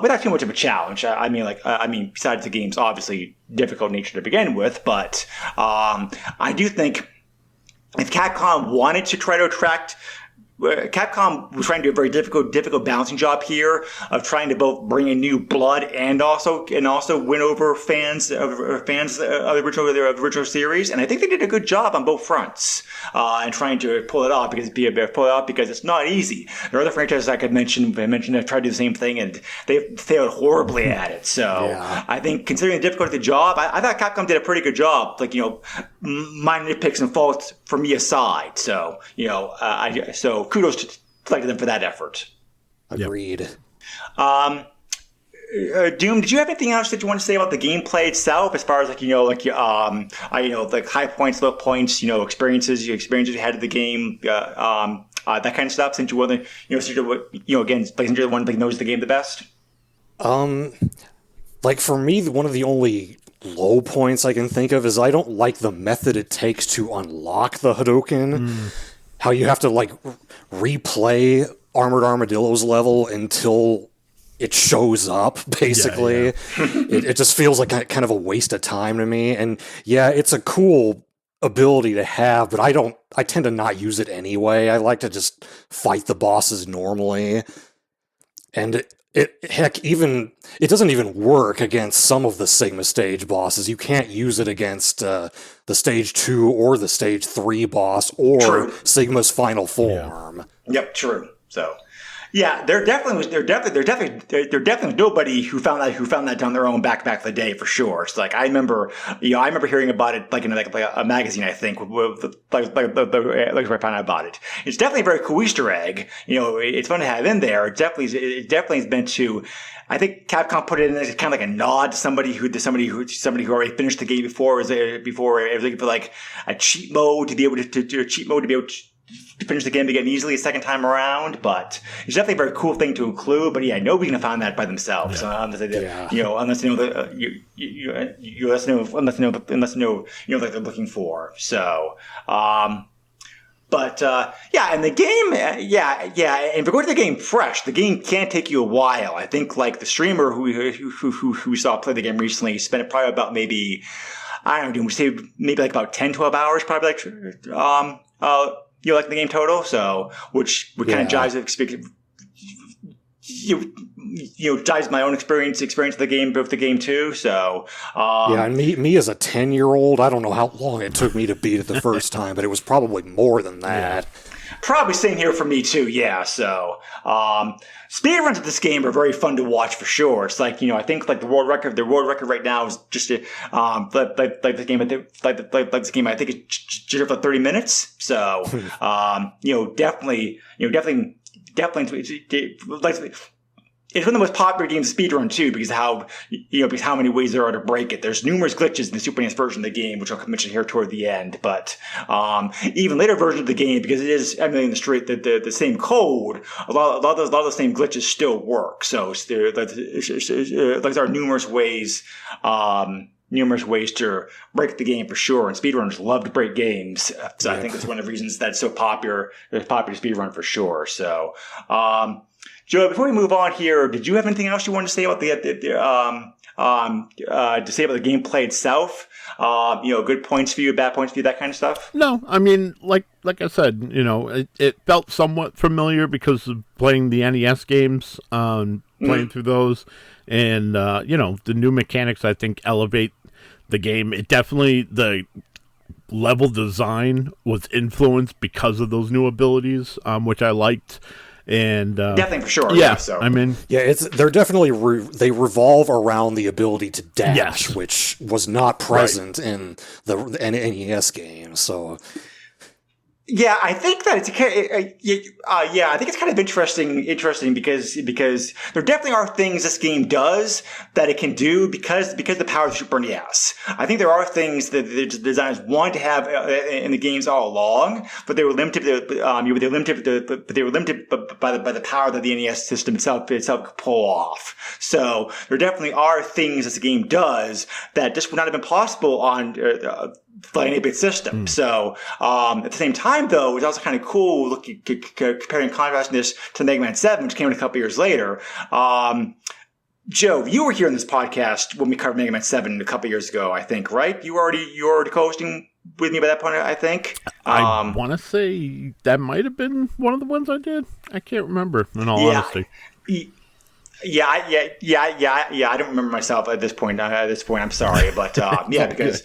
without too much of a challenge. I mean, besides the game's obviously difficult nature to begin with, but I do think if Capcom wanted to try to attract, Capcom was trying to do a very difficult balancing job here of trying to both bring in new blood and also win over fans of the original series, and I think they did a good job on both fronts and trying to pull it off because it's not easy. There are other franchises I could mention. Have tried to do the same thing and they failed horribly at it. So I think considering the difficulty of the job, I thought Capcom did a pretty good job. Minor nitpicks and faults for me aside. So so kudos to them for that effort. Agreed. Doom, did you have anything else that you want to say about the gameplay itself, as far as high points, low points, experiences you had of the game, that kind of stuff? Since you were again, since you're the one that knows the game the best. For me, one of the only low points I can think of is I don't like the method it takes to unlock the Hadouken. How you have to replay Armored Armadillo's level until it shows up, basically. It just feels like kind of a waste of time to me. And it's a cool ability to have, but I tend to not use it anyway. I like to just fight the bosses normally. And it doesn't even work against some of the Sigma stage bosses. You can't use it against the stage 2 or the stage 3 boss or True. Sigma's final form. Yep, true. So, there definitely was nobody who found that on their own back in the day for sure. So I remember hearing about it in a magazine, I think, where I found out about it. It's definitely a very cool Easter egg. It's fun to have in there. It definitely is meant to. I think Capcom put it in as kind of like a nod to somebody who already finished the game before. It was looking for a cheat mode to be able to finish the game again easily a second time around, but it's definitely a very cool thing to include. But nobody's gonna find that by themselves unless they know what they're looking for. So, and the game, and if you're going to the game fresh, the game can take you a while. I think the streamer who we saw play the game recently spent probably about maybe, I don't know, we say maybe about 10-12 hours, probably the game total, so which would kind of jives jives my own experience of the game, both the game too. So and me as a 10-year-old, I don't know how long it took me to beat it the first time, but it was probably more than that. Probably same here for me too. Yeah. So, speedruns of this game are very fun to watch for sure. It's like, I think like the world record right now is just, like the game, like this game, I think it's just for 30 minutes. So, definitely, like, it's one of the most popular games of speedrun too, because how many ways there are to break it. There's numerous glitches in the Super NES version of the game, which I'll mention here toward the end. But even later versions of the game, because it is emulating the same code, a lot of those same glitches still work. So there are numerous ways to break the game for sure, and speedrunners love to break games. So I think it's one of the reasons that it's so popular. It's popular speedrun for sure. So. Joe, before we move on here, did you have anything else you wanted to say about the gameplay itself? Good points for you, bad points for you, that kind of stuff? No, I mean, like I said, it felt somewhat familiar because of playing the NES games, playing through those, and the new mechanics I think elevate the game. It definitely, the level design was influenced because of those new abilities, which I liked. And definitely for sure. Yeah. So I mean, they're definitely they revolve around the ability to dash, which was not present in the NES game. So. Yeah, I think that I think it's kind of interesting because there definitely are things this game does that it can do because the power of the Super NES. I think there are things that the designers wanted to have in the games all along, but they were limited. By the power that the NES system itself could pull off. So there definitely are things that the game does that just would not have been possible on. By an 8-bit system. So, at the same time, though, it's also kind of cool comparing and contrasting this to Mega Man 7, which came out a couple years later. Joe, you were here on this podcast when we covered Mega Man 7 a couple years ago, I think, right? You were already co-hosting with me by that point, I think. I want to say that might have been one of the ones I did. I can't remember, in all honesty. Yeah. I don't remember myself at this point. I'm sorry, but because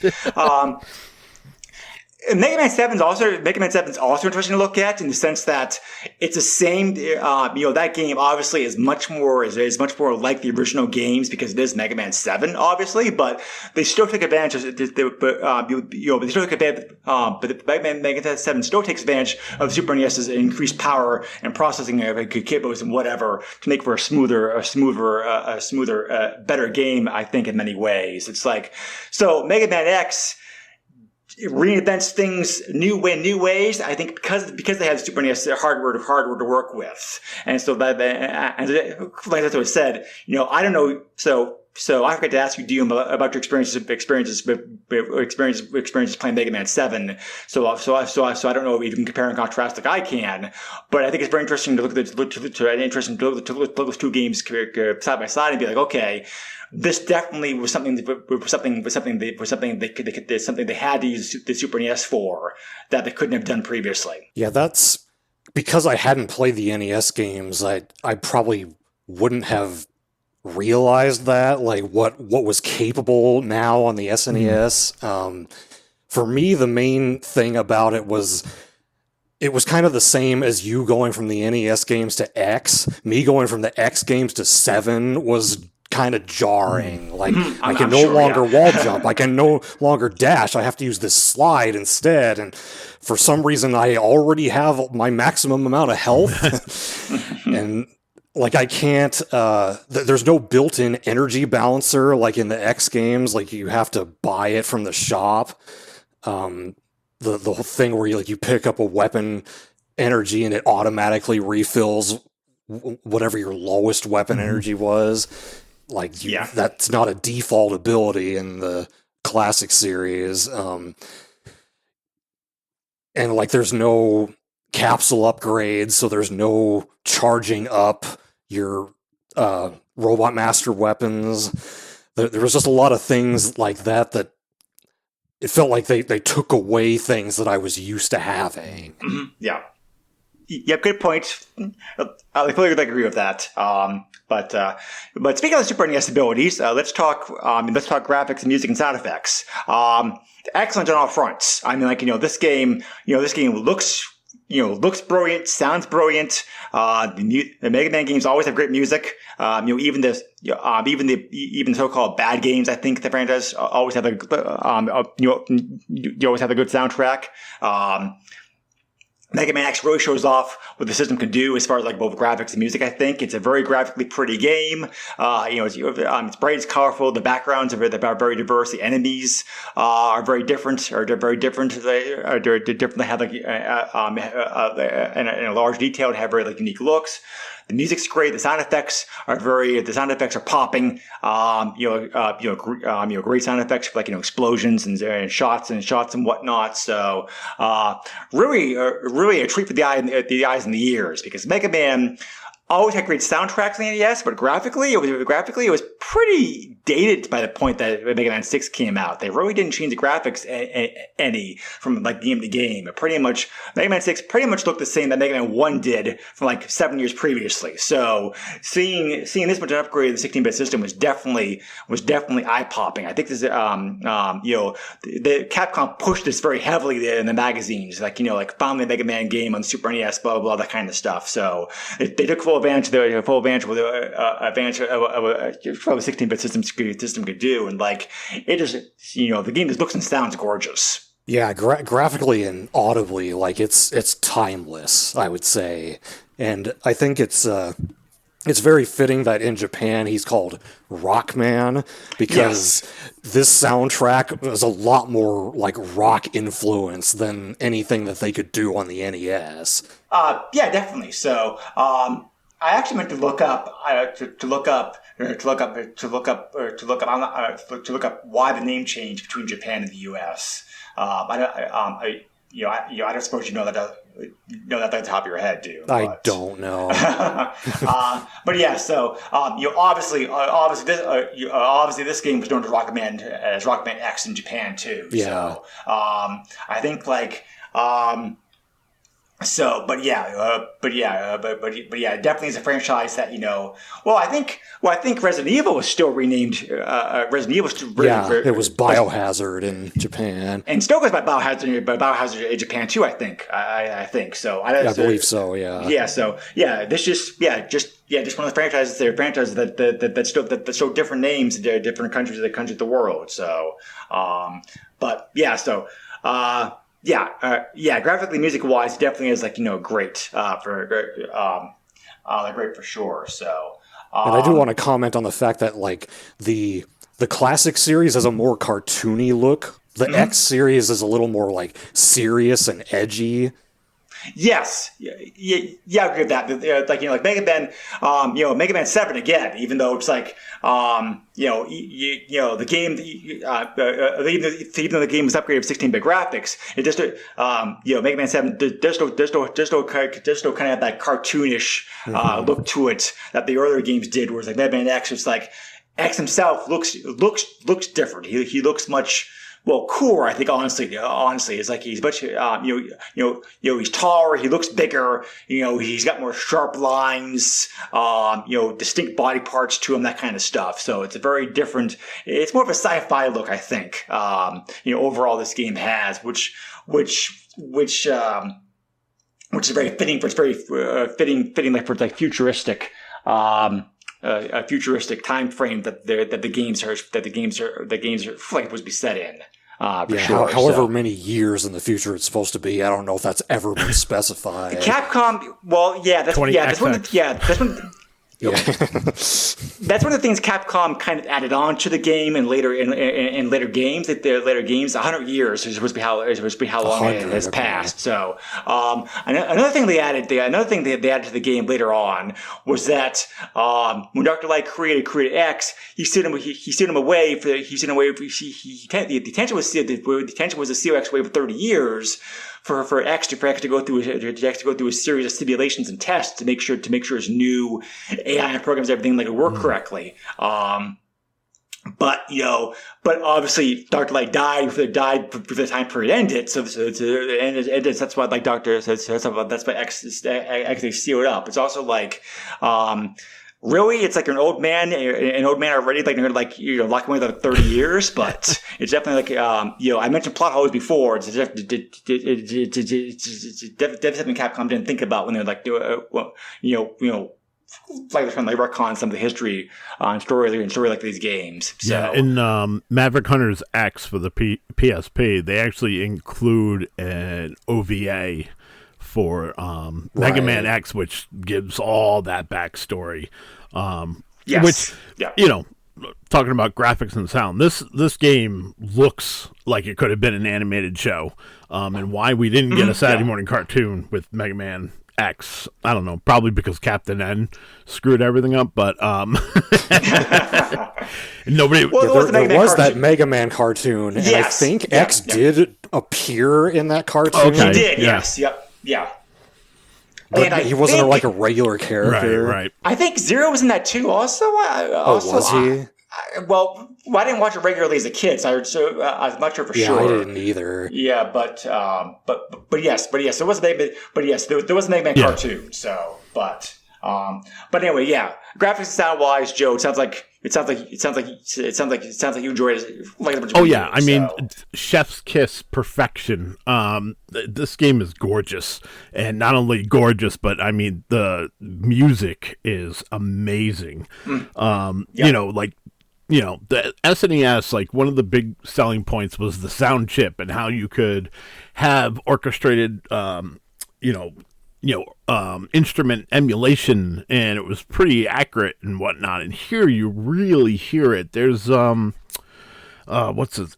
Mega Man 7 is also interesting to look at in the sense that it's the same. That game obviously is much more like the original games because it is Mega Man 7, obviously. But they still took advantage of but Mega Man 7 still takes advantage of Super NES's increased power and processing of kibos and whatever to make for a smoother, better game. I think in many ways, it's like so Mega Man X. Reinvents things new ways. I think because they have Super NES hardware to work with, and so like that's what I said. I don't know. So I forgot to ask you, Doom, about your experiences playing Mega Man 7. So I don't know if you can compare and contrast like I can, but I think it's very interesting to look at those two games side by side and be like, okay. This definitely was something they had to use the Super NES for that they couldn't have done previously. Yeah, that's because I hadn't played the NES games. I probably wouldn't have realized that, like what was capable now on the SNES. For me, the main thing about it was kind of the same as you going from the NES games to X. Me going from the X games to 7 was kind of jarring. Like I can no longer wall jump. I can no longer dash. I have to use this slide instead. And for some reason, I already have my maximum amount of health. And like I can't, there's no built-in energy balancer like in the X games. Like you have to buy it from the shop. The whole thing where you pick up a weapon energy and it automatically refills whatever your lowest weapon energy was. That's not a default ability in the classic series. And there's no capsule upgrades, so there's no charging up your Robot Master weapons. There was just a lot of things like that it felt like they took away things that I was used to having. Mm-hmm. Yeah. Yep, good point. I fully agree with that. But speaking of the Super NES abilities, let's talk graphics and music and sound effects. Excellent on all fronts. I mean, this game looks looks brilliant, sounds brilliant. The Mega Man games always have great music. Even even so-called bad games, I think the franchise always have you always have a good soundtrack. Mega Man X really shows off what the system can do as far as like both graphics and music. I think it's a very graphically pretty game. It's bright, it's colorful. The backgrounds are very diverse. The enemies are very different. They have like in a large detail. They have very like unique looks. The music's great. The sound effects are popping. Great sound effects for like explosions and shots and whatnot. So really a treat for the eyes and the ears, because Mega Man always had great soundtracks in the NES, but graphically it was pretty dated by the point that Mega Man 6 came out. They really didn't change the graphics any from like game to game. Mega Man 6 pretty much looked the same that Mega Man 1 did from like 7 years previously. So seeing this much an upgrade of the 16-bit system was definitely eye-popping. I think this the Capcom pushed this very heavily in the magazines, like finally a Mega Man game on Super NES, blah blah blah, that kind of stuff. So they took full advantage of the 16-bit system could do, and like it just the game just looks and sounds gorgeous. Yeah, graphically and audibly, like it's timeless, I would say, and I think it's very fitting that in Japan he's called Rockman, because this soundtrack is a lot more like rock influence than anything that they could do on the NES. Yeah, definitely. So I actually meant to look up why the name changed between Japan and the U.S. I don't suppose you know that off the top of your head, do you? I don't know. But yeah, so obviously this game was known as Rockman X in Japan too. Yeah. So I think like. But yeah, definitely is a franchise that I think Resident Evil was still renamed. Resident Evil it was Biohazard in Japan, and still goes by Biohazard in Japan too. I think so. I believe so. Yeah. Yeah. So yeah, this just one of the franchises. They're franchises that still different names in different countries of the world. So, graphically, music-wise, definitely is great great for sure. So, and I do want to comment on the fact that like the classic series has a more cartoony look. The X series is a little more like serious and edgy. Yes, I agree with that. Like Mega Man, Mega Man 7 again. Even though it's like, the game, even though the game was upgraded with 16-bit graphics, it just, Mega Man 7 does still kind of have that cartoonish look to it that the earlier games did. Whereas like Mega Man X, it's like X himself looks different. He looks much. Well, cooler, I think, honestly, is like he's much, he's taller, he looks bigger, he's got more sharp lines, distinct body parts to him, that kind of stuff. So it's a very different, it's more of a sci-fi look, I think, overall this game has, which is very fitting for, it's very fitting like for like futuristic, a futuristic time frame that the games are supposed to be set in. However many years in the future it's supposed to be, I don't know if that's ever been specified. Capcom, well, yeah, that's one. That's one of the things Capcom kind of added on to the game in later games. That the later games, 100 years is supposed to be how long it has passed. So another thing they added to the game later on was that when Dr. Light created X, he sent him away. The intention was to seal X away for 30 years. For X to go through a series of simulations and tests to make sure his new AI and programs everything work correctly. But obviously Dr. Light died before the time period ended. So that's why that's why X they sealed it up. It's also like really, it's like you're an old man already, like you're locking away like 30 years, but it's definitely like, I mentioned plot holes before. It's definitely something Capcom didn't think about when they're like, like they're trying to retcon some of the history and story like these games. So. Yeah, in Maverick Hunters X for the PSP, they actually include an OVA for Mega Man X, which gives all that backstory. Yes. Which, talking about graphics and sound, this game looks like it could have been an animated show. And why we didn't get a Saturday morning cartoon with Mega Man X, I don't know, probably because Captain N screwed everything up, but nobody. Well, there was that Mega Man cartoon, and I think X did appear in that cartoon. He did, yes, yeah. But he wasn't like a regular character. Right. I think Zero was in that too. Also, was he? I didn't watch it regularly as a kid, so I'm not sure for sure. Yeah, I didn't either. Yeah, but yes, there was a Mega Man cartoon. So, but anyway, yeah. Graphics and sound wise, Joe, it sounds like you enjoyed it. I mean, chef's kiss perfection. This game is gorgeous, and not only gorgeous, but I mean the music is amazing. The SNES, like one of the big selling points was the sound chip and how you could have orchestrated, instrument emulation, and it was pretty accurate and whatnot. And here you really hear it. There's it's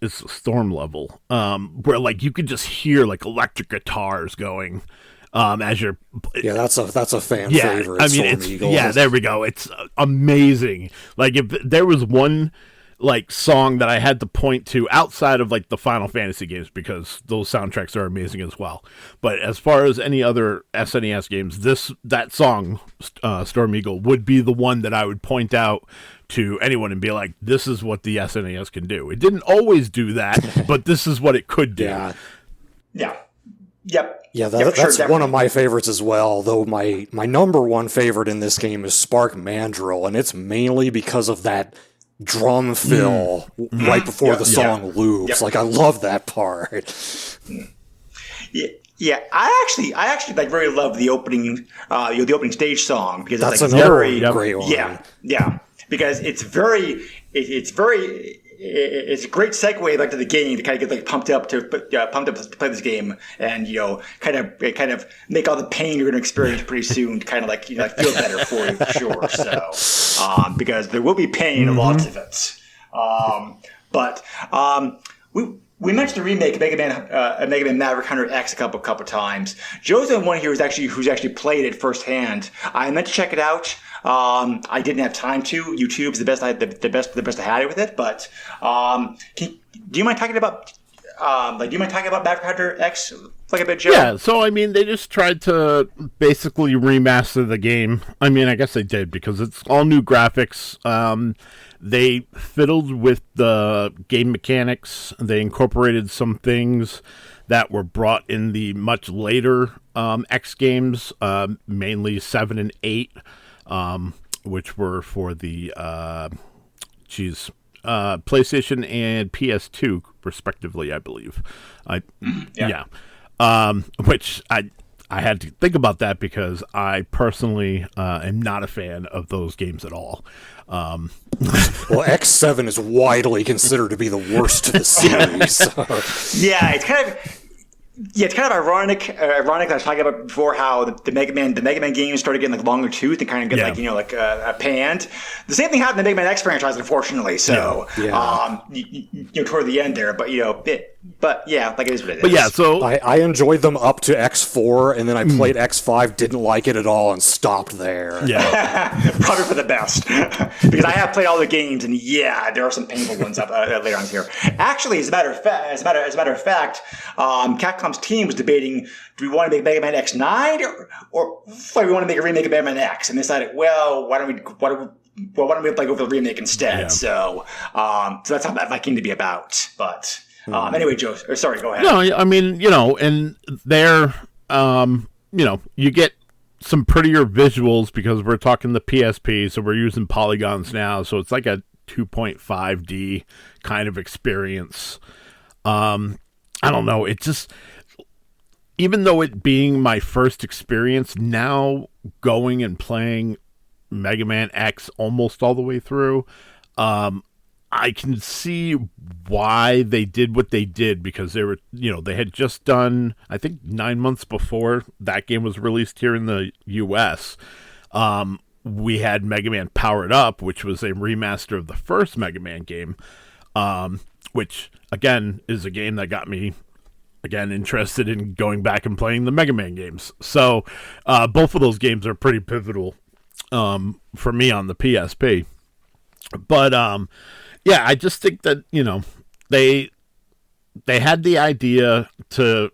a Storm level, where like you could just hear like electric guitars going. As you're, that's a fan favorite. I mean, there we go. It's amazing. Like if there was one like song that I had to point to outside of like the Final Fantasy games, because those soundtracks are amazing as well. But as far as any other SNES games, that song, Storm Eagle, would be the one that I would point out to anyone and be like, this is what the SNES can do. It didn't always do that, but this is what it could do. Yeah. Yep. Yeah, that's one of my favorites as well, though my number one favorite in this game is Spark Mandrill, and it's mainly because of that drum fill right before the song loops. Yep. Like, I love that part. Yeah, I actually like really love the opening stage song, because that's it's another very great one. Yeah, because it's a great segue like to the game to kind of get like pumped up to play this game, and kind of make all the pain you're going to experience pretty soon to kind of like feel better for you for sure. So because there will be pain in lots of it. But we mentioned the remake of Mega Man Maverick Hunter X a couple times. Joe's the one here who's actually played it firsthand. I meant to check it out. I didn't have time to. YouTube's the best I had with it. But do you mind talking about Maverick Hunter X like a bit, Joe? Yeah. So I mean, they just tried to basically remaster the game. I mean, I guess they did, because it's all new graphics. They fiddled with the game mechanics. They incorporated some things that were brought in the much later X games, mainly 7 and 8, which were for the PlayStation and PS2, respectively, I believe. Which I had to think about that, because I personally am not a fan of those games at all. Well, X7 is widely considered to be the worst of the series. Yeah, it's kind of ironic. Ironic that I was talking about before, how the Mega Man games started getting like longer tooth and kind of get panned. The same thing happened in the Mega Man X franchise, unfortunately. So toward the end there, but like it is what it is. But yeah, so I enjoyed them up to X4, and then I played X5, didn't like it at all, and stopped there. Yeah, probably for the best, because I have played all the games, and there are some painful ones up later on here. Actually, as a matter of fact, Capcom's team was debating: do we want to make Mega Man X9 or do we want to make a remake of Mega Man X? And they decided, well, why don't we go for the remake instead? Yeah. So that's how that came to be about. But anyway, Joe, sorry, go ahead. No, I mean, and there, you get some prettier visuals because we're talking the PSP, so we're using polygons now, so it's like a 2.5D kind of experience. I don't know, it just, even though it being my first experience, now going and playing Mega Man X almost all the way through, I can see why they did what they did, because they were, they had just done, I think 9 months before that game was released here in the US, we had Mega Man Powered Up, which was a remaster of the first Mega Man game, which, again, is a game that got me, again, interested in going back and playing the Mega Man games. So, both of those games are pretty pivotal for me on the PSP. But, yeah, I just think that, they had the idea to,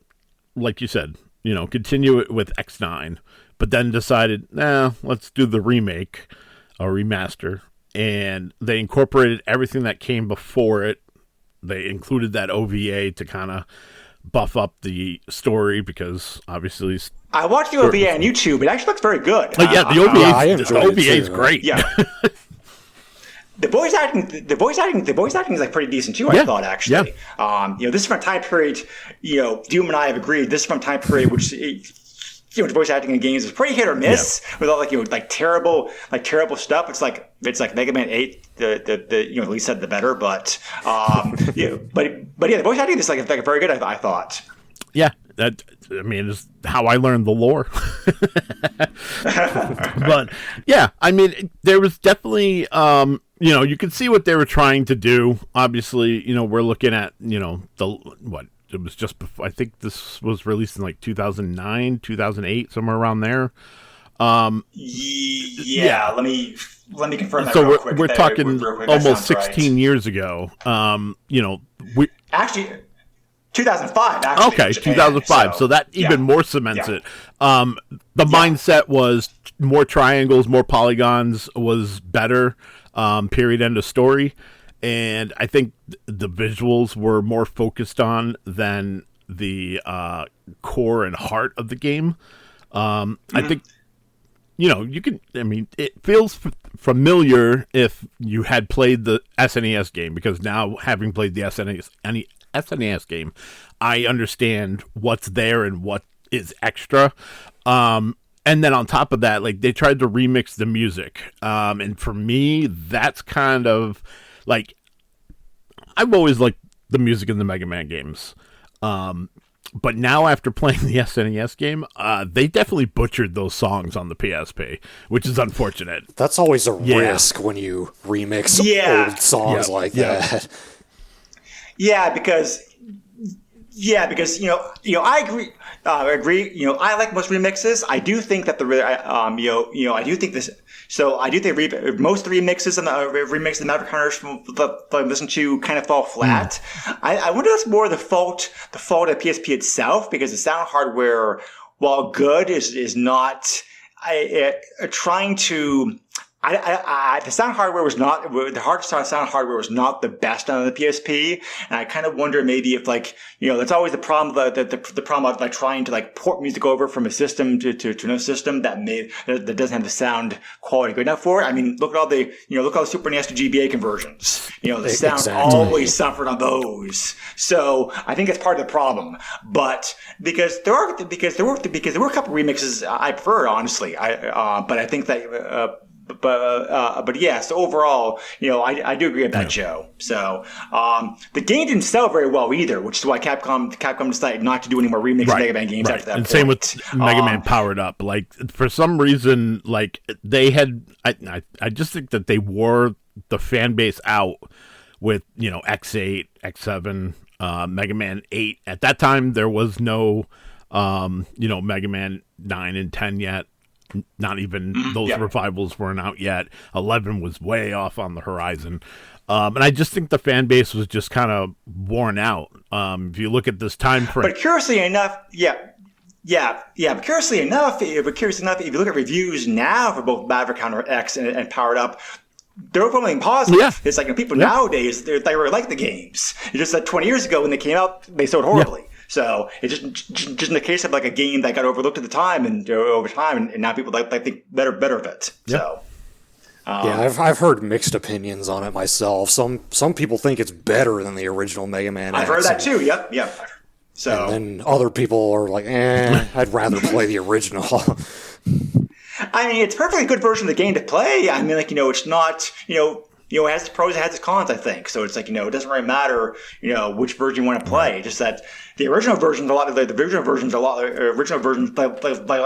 like you said, continue it with X9, but then decided, let's do the remake, or remaster, and they incorporated everything that came before it. They included that OVA to kind of buff up the story, because obviously I watched the OVA on YouTube. It actually looks very good. yeah, the OVA is great. Yeah. The voice acting is like pretty decent too. I thought, actually. Yeah. This is from a time period. Doom and I have agreed. This is from a time period which, voice acting in games is pretty hit or miss with all terrible stuff. It's like Mega Man 8. The least said the better, but the voice acting is like very good. I thought. Yeah, that, I mean, is how I learned the lore. But yeah, I mean, there was definitely, you could see what they were trying to do. Obviously, we're looking at, it was just before, I think this was released in like 2009, 2008, somewhere around there. Yeah. Let me confirm that. So real quick. we're talking real quick. almost 16 years ago. We actually 2005. Actually, okay, 2005. So that even more cements it. The mindset was more triangles, more polygons was better. Period. End of story. And I think the visuals were more focused on than the core and heart of the game. I think, you can, I mean, it feels familiar if you had played the SNES game, because now, having played the SNES game, I understand what's there and what is extra. And then on top of that, like, they tried to remix the music. And for me, that's kind of, like, I've always liked the music in the Mega Man games. But now, after playing the SNES game, they definitely butchered those songs on the PSP, which is unfortunate. That's always a risk when you remix old songs like that. Yeah, because I agree. I like most remixes. I do think that I do think this. So I do think most of the remixes and the remixes of Maverick Hunters that I listen to kind of fall flat. I wonder if it's more the fault of PSP itself, because the sound hardware, while good, is not trying to. The sound hardware was not sound hardware was not the best on the PSP, and I kind of wonder maybe if, that's always the problem, the problem of trying to port music over from a system to another system that doesn't have the sound quality good enough for it. I mean, look at all the Super NES to GBA conversions. The sound always suffered on those. So I think it's part of the problem. But because there were a couple remixes I preferred, honestly. But I think that. But yeah, so overall, I do agree with that, Joe. So the game didn't sell very well either, which is why Capcom decided not to do any more remakes of Mega Man games after that point. Same with Mega Man Powered Up. For some reason, they had, I just think that they wore the fan base out with, X8, X7, Mega Man 8. At that time, there was no, Mega Man 9 and 10 yet. Not even those revivals weren't out yet. 11 was way off on the horizon. And I just think the fan base was just kind of worn out. If you look at this time frame. But curiously enough, But curiously enough, if you look at reviews now for both Maverick Hunter X and Powered Up, they're overwhelmingly positive. Yeah. It's like people nowadays, they really like the games. It's just that 20 years ago when they came out, they sold horribly. So it's just in the case of like a game that got overlooked at the time and over time, and now people like think better of it. Yeah. So. Yeah, I've heard mixed opinions on it myself. Some people think it's better than the original Mega Man X. I've heard that too. Yep. So and then other people are like, I'd rather play the original. I mean, it's a perfectly good version of the game to play. I mean, like, it's not, it has its pros, it has its cons, I think. So it's like, it doesn't really matter, which version you want to play. Just that the original version's a lot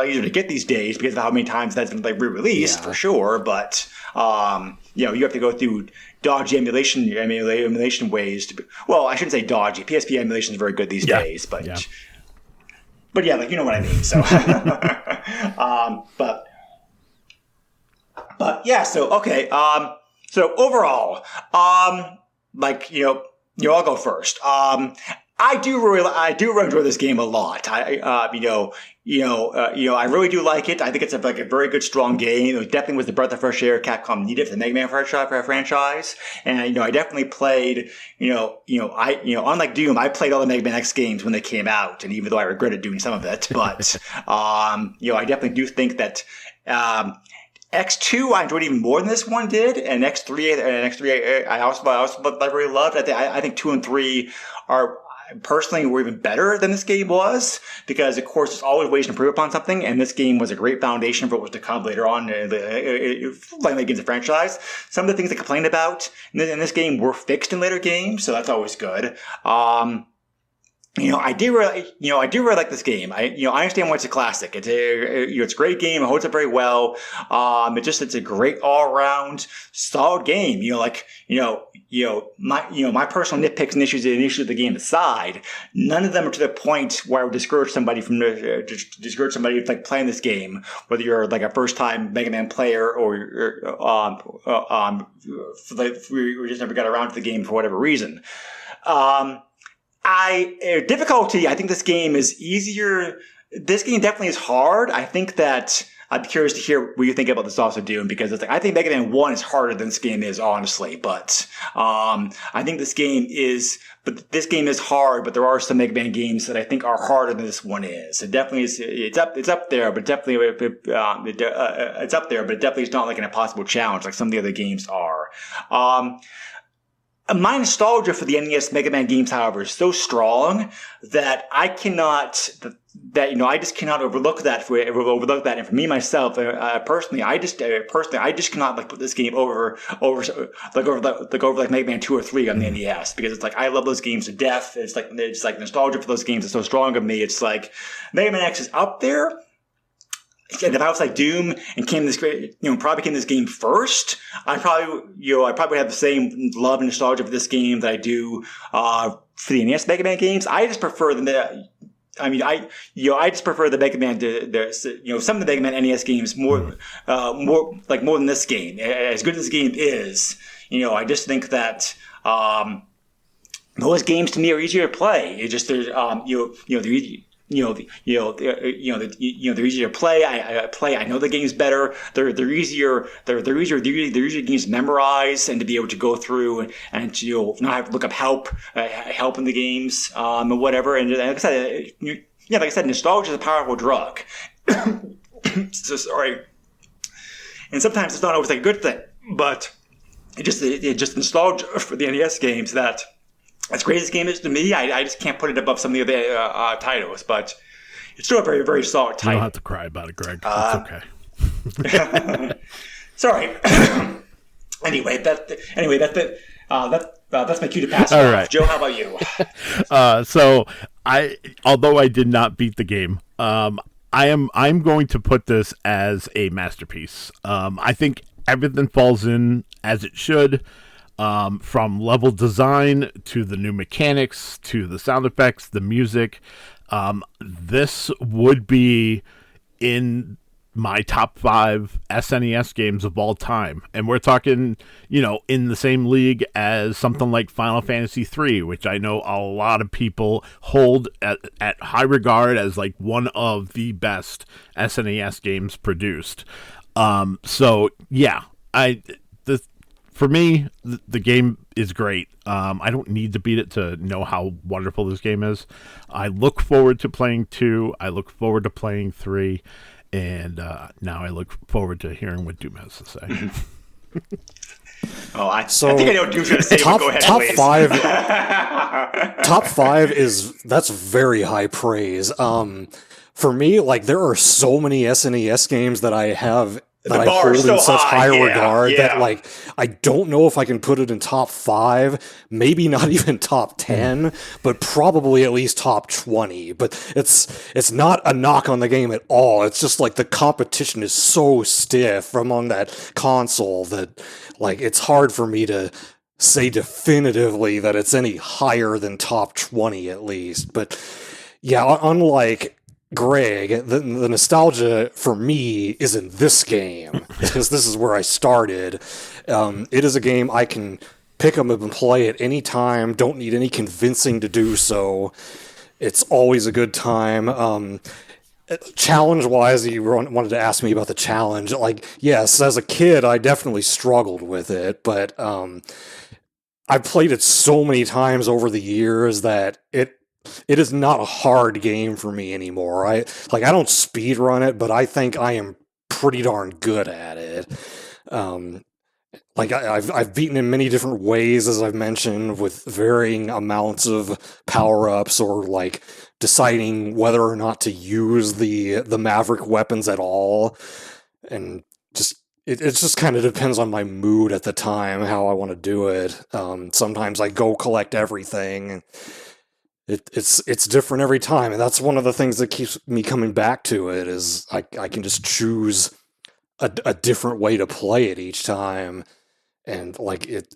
easier to get these days because of how many times that's been like re-released for sure. But, you have to go through dodgy emulation ways to well, I shouldn't say dodgy. PSP emulation is very good these days, but yeah, like, you know what I mean. So, but yeah, so, okay. So overall, like, I'll go first. I do really enjoy this game a lot. I really do like it. I think it's a very good, strong game. It definitely was the breath of fresh air Capcom needed for the Mega Man franchise. And, I definitely played, unlike Doom, I played all the Mega Man X games when they came out. And even though I regretted doing some of it, but, I definitely do think that, X2 I enjoyed even more than this one did, and X3 I also really loved. I think 2 and 3 are personally were even better than this game was, because of course there's always ways to improve upon something, and this game was a great foundation for what was to come later on in the games of franchise. Some of the things I complained about in this game were fixed in later games, so that's always good. I do really like this game. I understand why it's a classic. It's a great game. It holds up very well. It's a great all around solid game. My personal nitpicks and issues of the game aside, none of them are to the point where I would discourage somebody from like playing this game, whether you're like a first time Mega Man player or you just never got around to the game for whatever reason. Difficulty, I think this game is easier. This game definitely is hard. I think that I'd be curious to hear what you think about this also, Doom, because it's like, I think Mega Man 1 is harder than this game is, honestly. But, I think this game is hard, but there are some Mega Man games that I think are harder than this one is. It definitely is, it's up there, but definitely, it's up there, but it definitely is not like an impossible challenge like some of the other games are. My nostalgia for the NES Mega Man games, however, is so strong that I just cannot overlook that. And for me myself, personally, I just cannot like put this game over Mega Man 2 or 3 on the NES, because it's like I love those games to death. It's like nostalgia for those games is so strong of me. It's like Mega Man X is up there. And if I was like Doom and probably came this game first, I probably have the same love and nostalgia for this game that I do for the NES Mega Man games. I just prefer I just prefer the Mega Man some of the Mega Man NES games more than this game. As good as this game is, I just think that those games to me are easier to play. It's just they're they're easier to play. I know the games better. They're easier. They're easier games to memorize and to be able to go through and to not have to look up help in the games, or whatever. And like I said, nostalgia is a powerful drug. So sorry. And sometimes it's not always a good thing, but it's just nostalgia for the NES games that. As great as this game is to me, I just can't put it above some of the other titles, but it's still a very, very solid title. You don't have to cry about it, Greg. It's okay. Sorry. Anyway, that's my cue to pass. All right, Joe, how about you? So although I did not beat the game, I'm going to put this as a masterpiece. I think everything falls in as it should. From level design to the new mechanics to the sound effects, the music, this would be in my top 5 SNES games of all time. And we're talking, in the same league as something like Final Fantasy III, which I know a lot of people hold at high regard as like one of the best SNES games produced. So yeah, for me, the game is great. I don't need to beat it to know how wonderful this game is. I look forward to playing 2. I look forward to playing 3. And now I look forward to hearing what Doom has to say. I think I know what Doom's going to say, but go ahead, please. Top 5 that's very high praise. For me, like, there are so many SNES games that I have that I hold in such high regard that, like, I don't know if I can put it in top 5, maybe not even top 10, but probably at least top 20. But it's not a knock on the game at all. It's just like the competition is so stiff among that console that, like, it's hard for me to say definitively that it's any higher than top 20 at least. But yeah, unlike Greg, the nostalgia for me is in this game, because this is where I started. It is a game I can pick up and play at any time, don't need any convincing to do so. It's always a good time. Challenge-wise, you wanted to ask me about the challenge. Like, yes, as a kid, I definitely struggled with it, but I've played it so many times over the years that it is not a hard game for me anymore. I don't speed run it, but I think I am pretty darn good at it. I've beaten in many different ways, as I've mentioned, with varying amounts of power-ups, or like deciding whether or not to use the Maverick weapons at all. And it just kind of depends on my mood at the time, how I want to do it. Sometimes I go collect everything. It's different every time, and that's one of the things that keeps me coming back to it, is I can just choose a different way to play it each time, and like it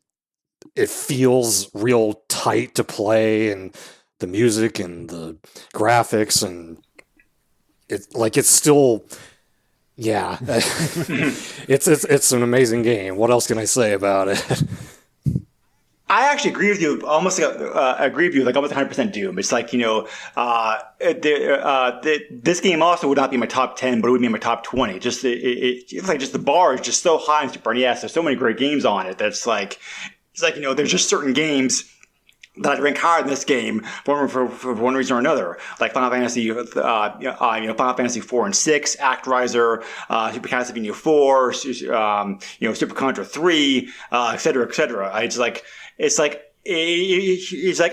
feels real tight to play, and the music and the graphics, and it's still, yeah. it's an amazing game. What else can I say about it? I actually agree with you. Almost agree with you, like almost 100% Doom. It's like, this game also would not be my top 10, but it would be my top 20. It's like just the bar is just so high in Super NES. There's so many great games on it. That's like, there's just certain games that I'd rank higher than this game for one reason or another, like Final Fantasy, Final Fantasy 4 and 6, Actraiser, Super Castlevania 4, Super Contra 3, et cetera, et cetera. It's like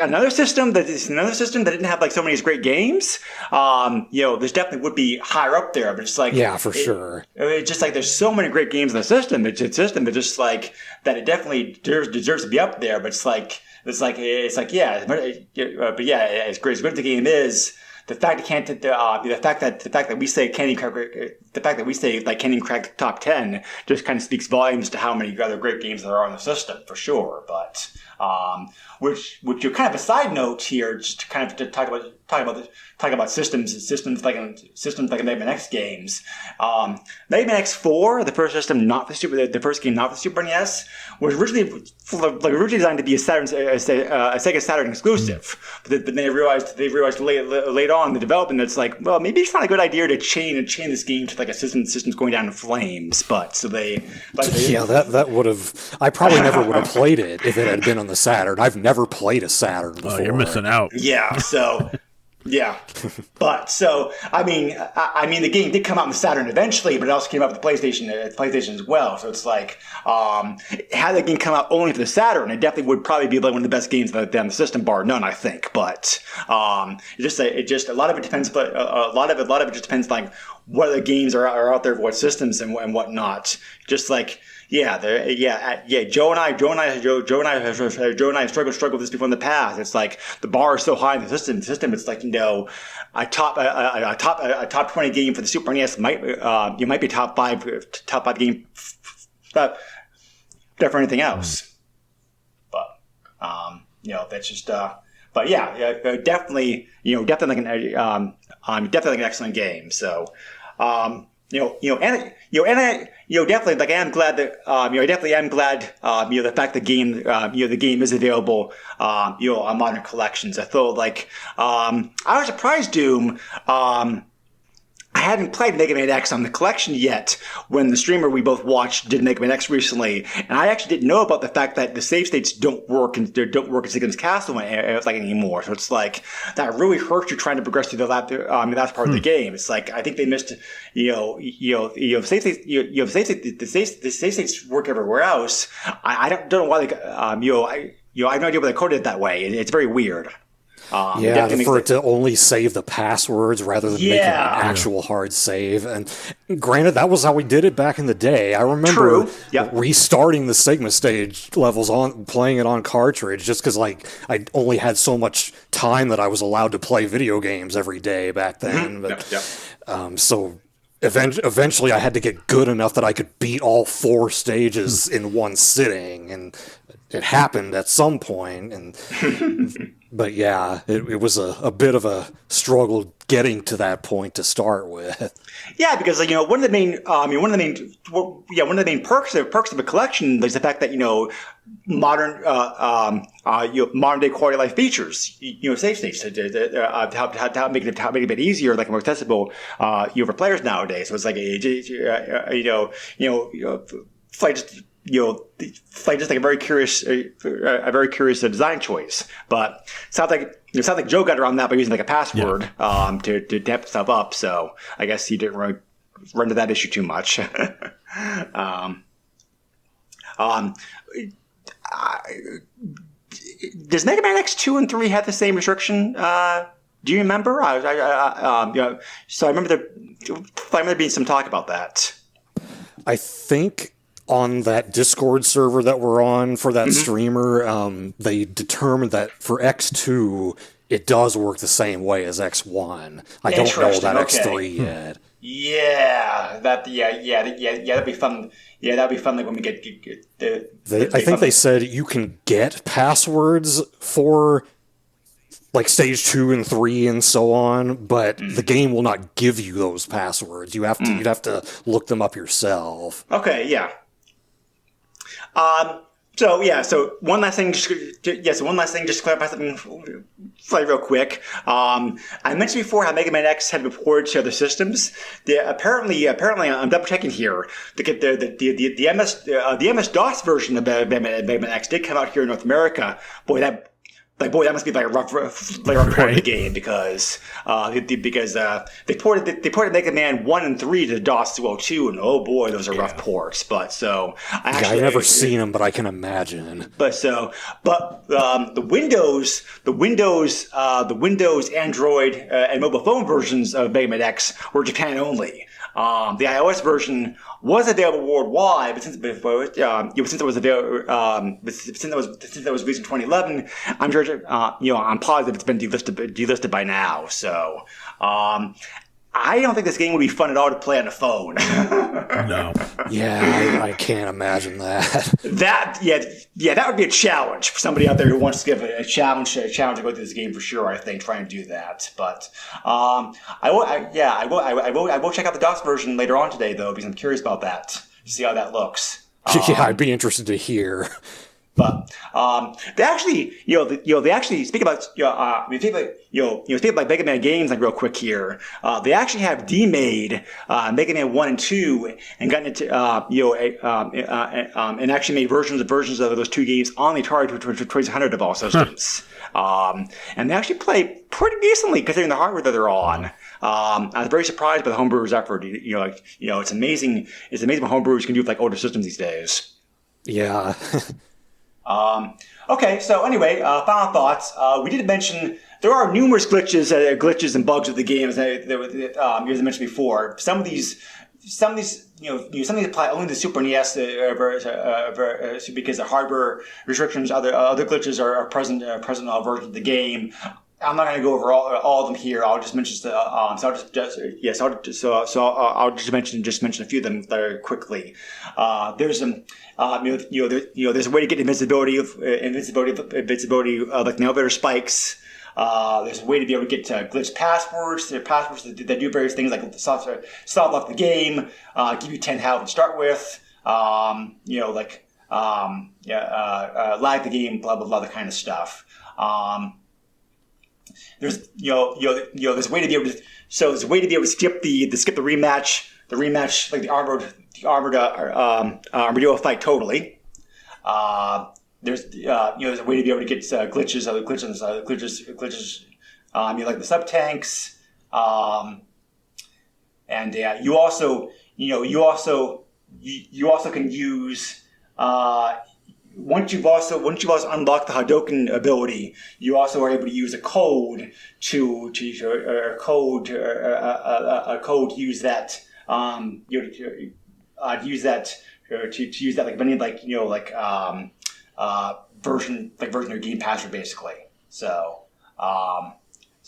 another system that didn't have like so many great games. There's definitely would be higher up there, but it's like, yeah, for sure. It's just like there's so many great games in the system. It's a system that just like that it definitely deserves to be up there. But it's like yeah, but yeah, as great as the game is, the fact that we say can't even crack top 10 just kind of speaks volumes to how many other great games there are in the system, for sure. But which you're kind of a side note here, just to kind of to talk about systems like Mega Man X games. Mega Man X4, the first system not the game not the Super NES, was originally designed to be a Sega Saturn exclusive. But then they realized later on in the development that's like, well, maybe it's not a good idea to chain this game to like a system's going down in flames. But so that would have, I probably never would have played it if it had been on the Saturn. I've never played a Saturn before. Oh, you're missing out. Yeah, so yeah, but so I mean, the game did come out on the Saturn eventually, but it also came out with the PlayStation as well. So it's like, had the game come out only for the Saturn, it definitely would probably be like one of the best games on the system, bar none, I think. But it just a lot of it depends, but a lot of it just depends like what other games are out there, what systems and whatnot. Just like. Yeah. Joe and I have struggled with this before in the past. It's like the bar is so high in the system. It's like, a top 20 game for the Super NES might be top five game for anything else. But that's just. But yeah, definitely like an excellent game. So. Definitely, like I am glad that the fact the game is available on modern collections. I feel like I was surprised Doom hadn't played Mega Man X on the collection yet when the streamer we both watched did Mega Man X recently, and I actually didn't know about the fact that the save states don't work in Sigmund's Castle anymore. So it's like that really hurts you trying to progress through the last part of the game. It's like I think they missed save states. The save states work everywhere else. I don't know why they I have no idea why they coded it that way. It's very weird. For it to only save the passwords rather than making an actual hard save. And granted, that was how we did it back in the day. I remember restarting the Sigma stage levels playing it on cartridge just because I only had so much time that I was allowed to play video games every day back then. But, so eventually I had to get good enough that I could beat all 4 stages in one sitting, and it happened at some point. And but yeah, it was a bit of a struggle getting to that point to start with. Yeah, because one of the main perks of a collection is the fact that modern day quality of life features, save states to help make it a bit easier, more accessible for players nowadays. So it's like Flight just a very curious design choice, but sounds like Joe got around that by using a password to depth stuff up. So I guess he didn't really run into that issue too much. Does Mega Man X 2 and 3 have the same restriction? Do you remember? So I remember there being some talk about that. I think on that Discord server that we're on for that streamer, they determined that for X2, it does work the same way as X1. I don't know about X3 yet. Yeah, that'd be fun. Yeah, that'd be fun. When we get I think they said you can get passwords for stage 2 and 3 and so on, but the game will not give you those passwords. You'd have to look them up yourself. Okay, yeah. So one last thing, just to clarify something real quick. I mentioned before how Mega Man X had been ported to other systems. Apparently, I'm double checking here. The MS-DOS version of Mega Man X did come out here in North America. That must be a rough part of the game because they ported Mega Man 1 and 3 to DOS 202, and oh boy, those are rough ports. But so I've never seen them, but I can imagine. The Windows, Android, and mobile phone versions of Mega Man X were Japan only. The iOS version was available worldwide, but since it was released in 2011, I'm sure I'm positive it's been delisted by now. So I don't think this game would be fun at all to play on a phone. No. Yeah, I can't imagine that. That would be a challenge for somebody out there who wants to give a challenge to go through this game for sure. I think trying to do that, but I will check out the DOS version later on today though because I'm curious about that to see how that looks. I'd be interested to hear. But they actually speak about Mega Man games real quick here. They actually have demade Mega Man 1 and 2 and gotten into and actually made versions of those two games on the Atari 2600 of all systems. And they actually play pretty decently considering the hardware that they're on. I was very surprised by the homebrewers' effort. It's amazing. It's amazing what homebrewers can do with older systems these days. Yeah. Okay, so anyway, final thoughts. We did mention there are numerous glitches and bugs with the game, as I mentioned before. Some of these apply only to Super NES because the hardware restrictions. Other glitches are present in all versions of the game. I'm not going to go over all of them here. I'll just mention I'll just mention a few of them very quickly. There's there's a way to get invincibility like the elevator spikes. There's a way to be able to get glitch passwords. There are passwords that do various things like stop off the game, give you 10 health to start with. Lag the game, blah blah blah, that kind of stuff. there's there's a way to be able to skip the rematch like the armored armadillo fight totally. There's there's a way to be able to get glitches like the sub tanks, and you also can use once you've also unlocked the Hadouken ability, you also are able to use a code to use that version of your game password basically. So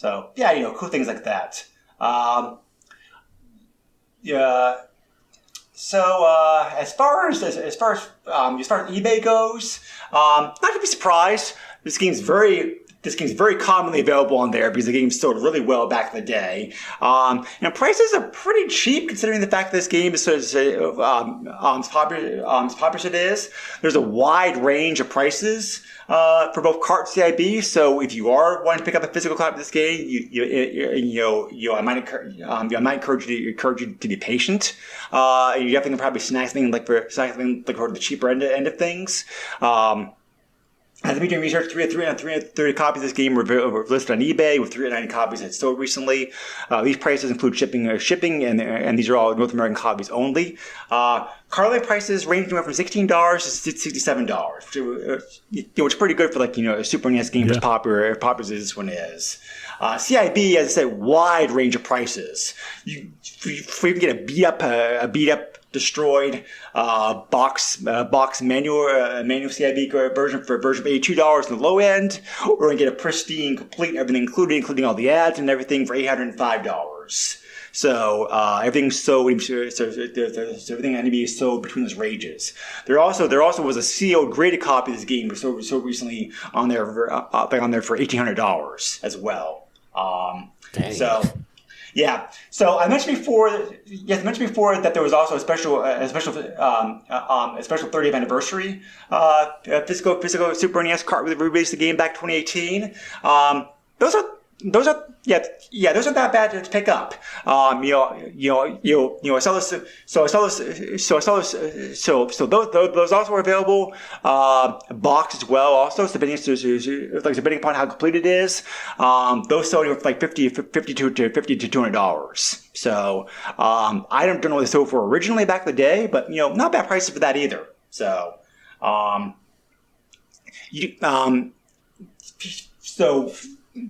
cool things like that. So as far as eBay goes, not to be surprised. This game's very commonly available on there because the game sold really well back in the day. Prices are pretty cheap considering the fact that this game is as popular as it is. There's a wide range of prices for both cart CIB. So if you are wanting to pick up a physical copy of this game, I might encourage you to be patient. You definitely can probably snag something like for the cheaper end of things. As we doing research, 330 copies of this game were listed on eBay, with 390 copies that sold recently. These prices include shipping, and these are all North American copies only. Card prices range anywhere from $16 to $67, which is pretty good for a Super NES game as popular as this one is. CIB, as I said, wide range of prices. You can get a beat up destroyed box manual CIB version for a version of $82 on the low end, or you get a pristine, complete everything including all the ads and everything for $805. So everything's sold. So everything had to be sold between those ranges. There also was a sealed graded copy of this game so recently on there for $1,800 as well. So. Yeah. So I mentioned before that there was also a special 30th anniversary physical Super NES cart that released the game back 2018. Those aren't that bad to pick up. I saw this. So those also are available. Box as well. Also, depending upon how complete it is, those sold for like $50 to $200. So I don't know what they sold for originally back in the day, but not bad prices for that either. So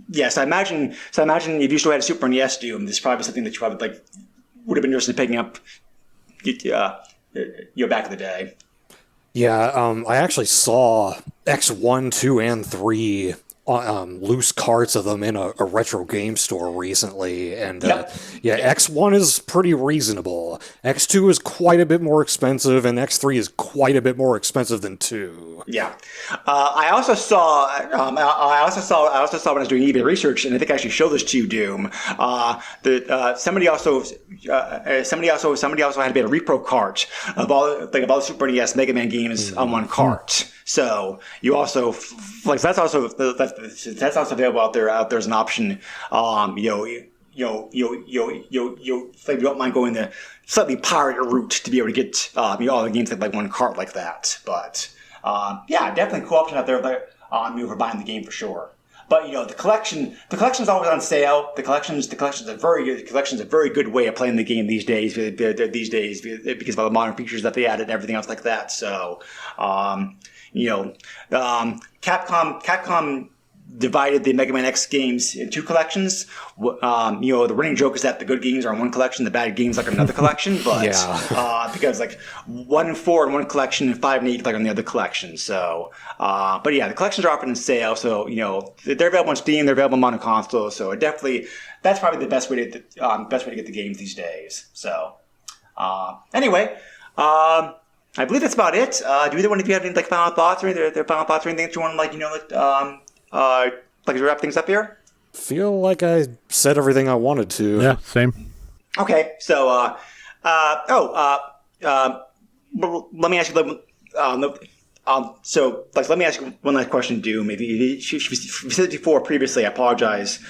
Yes, I imagine if you still had a Super NES Doom, this is probably something that you probably would have been interested in picking up, back in the day. Yeah, I actually saw X1, 2, and 3 loose carts of them in a retro game store recently, and X1 is pretty reasonable. X2 is quite a bit more expensive, and X3 is quite a bit more expensive than 2. Yeah. I also saw when I was doing eBay research, and I think I should show this to you, Doom. That somebody also had to be a repro cart of all the Super NES Mega Man games on one cart. So you also that's also available out there as an option. You don't mind going the slightly pirate route to be able to get all the games in one cart like that. But definitely a cool option out there for buying the game for sure. But the collection's always on sale. The collection's a very good way of playing the game these days because of all the modern features that they added and everything else like that. So Capcom divided the Mega Man X games in 2 collections. The running joke is that the good games are in one collection, the bad games are in another collection. But because 1 and 4 in one collection and 5 and 8 on the other collection. So, the collections are often on sale. So they're available on Steam, they're available on modern consoles. So that's probably the best way to get the games these days. So anyway. I believe that's about it. Do either one of you have any final thoughts or anything that you want to wrap things up here? Feel like I said everything I wanted to. Yeah, same. Okay, so let me ask you. So, like, let me ask you one last question, Doom. If you said it before previously, I apologize.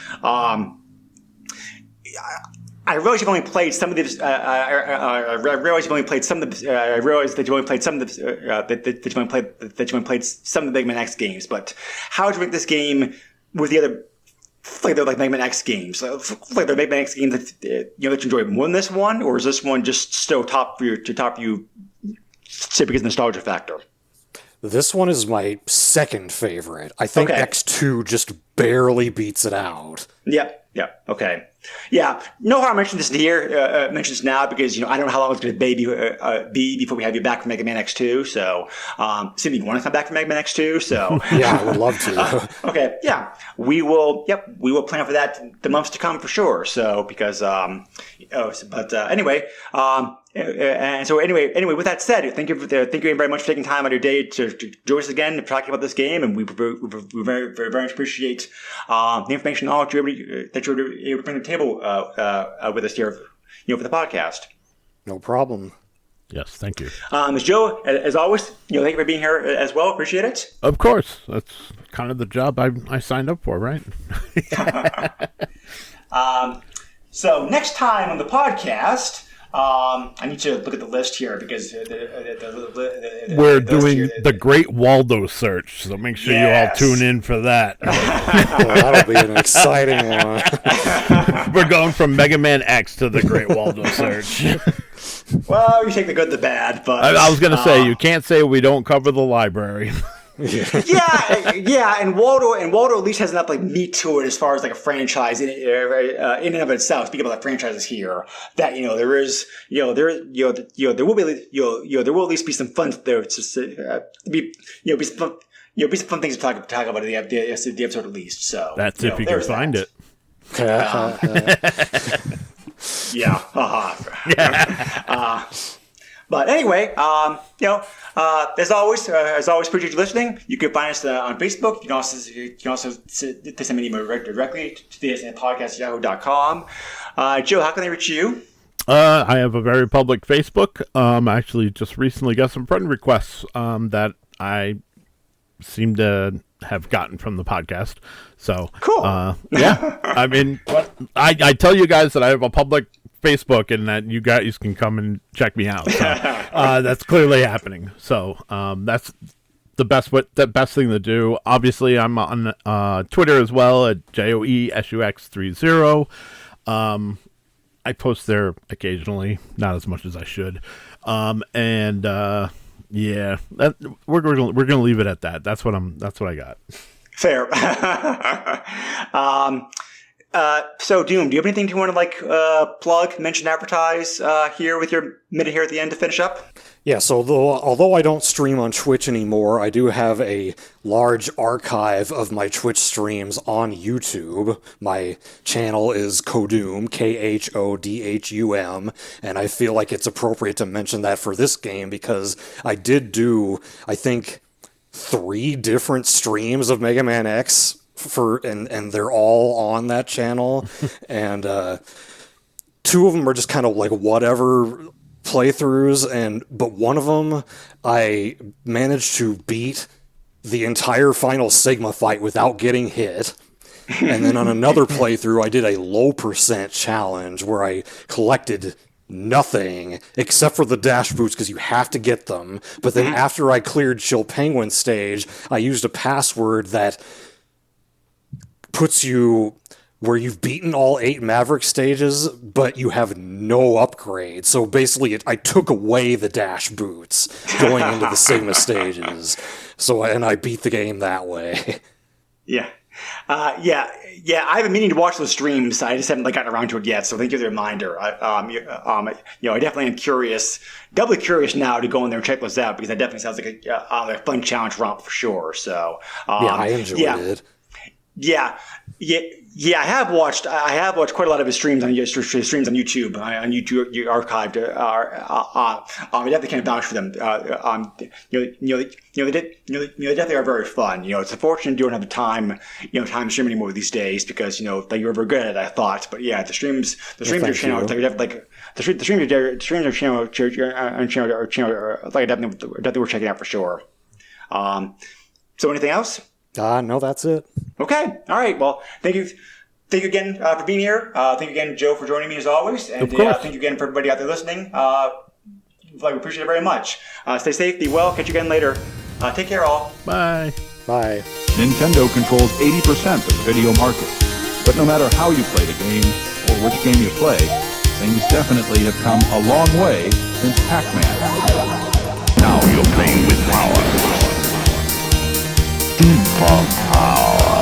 I realize you've only played some of the. I realize you've only played some of the. I realize that you only played some of the. That you only played some of the Mega Man X games. But how would you rank this game with the other, like Mega Man X games? Like the Mega Man X games that that you enjoy more than this one, or is this one just still top for you? Say because of the nostalgia factor. This one is my second favorite. I think X2 just barely beats it out. Yep. Okay. Yeah. No harm mentioning this here. Mention this now because I don't know how long it's going to be before we have you back from Mega Man X2. So, assuming you want to come back from Mega Man X2. So, yeah, I would love to. Okay. Yeah. We will. Yep. We will plan for that the months to come for sure. So, because anyway. And so anyway, with that said, thank you very much for taking time out of your day to join us again and talking about this game, and we very much appreciate the information and knowledge that you're able to bring to the table with us here, for the podcast. No problem. Yes, thank you. Ms. Joe, as always, thank you for being here as well. Appreciate it. Of course, that's kind of the job I signed up for, right? So next time on the podcast. I need to look at the list here because we're doing the Great Waldo search, so make sure you all tune in for that. That'll be an exciting one. We're going from Mega Man X to the Great Waldo search. Well, you take the good, the bad, but I was going to say you can't say we don't cover the library. Yeah, and Waldo at least has enough meat to it as far as a franchise in and of itself. Speaking about the franchises here, that there is there will at least be some fun there. Be some fun things to talk about in the episode at least. So that's if you can find it. Yeah. But anyway, as always, appreciate you listening. You can find us on Facebook. You can also send me an email directly to the podcast@yahoo.com. Joe, how can they reach you? I have a very public Facebook. I actually just recently got some friend requests that I seem to have gotten from the podcast. So cool. Yeah. I mean, I tell you guys that I have a public Facebook and that you guys can come and check me out. So, that's clearly happening. So that's the best thing to do. Obviously, I'm on Twitter as well at JOESUX30. I post there occasionally, not as much as I should. Yeah, we're gonna leave it at that. That's what I got. Fair. So, Doom, do you have anything you want to plug, mention, advertise here with your minute here at the end to finish up? Yeah, so although I don't stream on Twitch anymore, I do have a large archive of my Twitch streams on YouTube. My channel is Kodum, KHODHUM, and I feel like it's appropriate to mention that for this game because I did do, I think, 3 different streams of Mega Man X and they're all on that channel, and 2 of them are just kind of whatever playthroughs, but one of them I managed to beat the entire final Sigma fight without getting hit. And then on another playthrough, I did a low % challenge where I collected nothing except for the dash boots because you have to get them. But then after I cleared Chill Penguin stage, I used a password that puts you where you've beaten all 8 Maverick stages, but you have no upgrade. So basically, I took away the dash boots going into the Sigma stages. And I beat the game that way. Yeah. Yeah. I've been meaning to watch those streams. I just haven't gotten around to it yet. So thank you for the reminder. I definitely am curious, doubly curious now to go in there and check those out because that definitely sounds like a fun challenge romp for sure. So I enjoyed it. Yeah, I have watched quite a lot of his streams on YouTube. On YouTube archived. I definitely can't vouch for them. They definitely are very fun. It's unfortunate you don't have the time to stream anymore these days because you were very good at it. I thought, but yeah, the streams of your channel, the streams of your channel are definitely worth checking out for sure. So anything else? No, that's it. Okay. All right. Well, thank you. Thank you again for being here. Thank you again, Joe, for joining me as always. And Of course. thank you again for everybody out there listening. We appreciate it very much. Stay safe, be well. Catch you again later. Take care, all. Bye. Bye. Nintendo controls 80% of the video market. But no matter how you play the game, or which game you play, things definitely have come a long way since Pac-Man. Now you're playing with power. Deep power.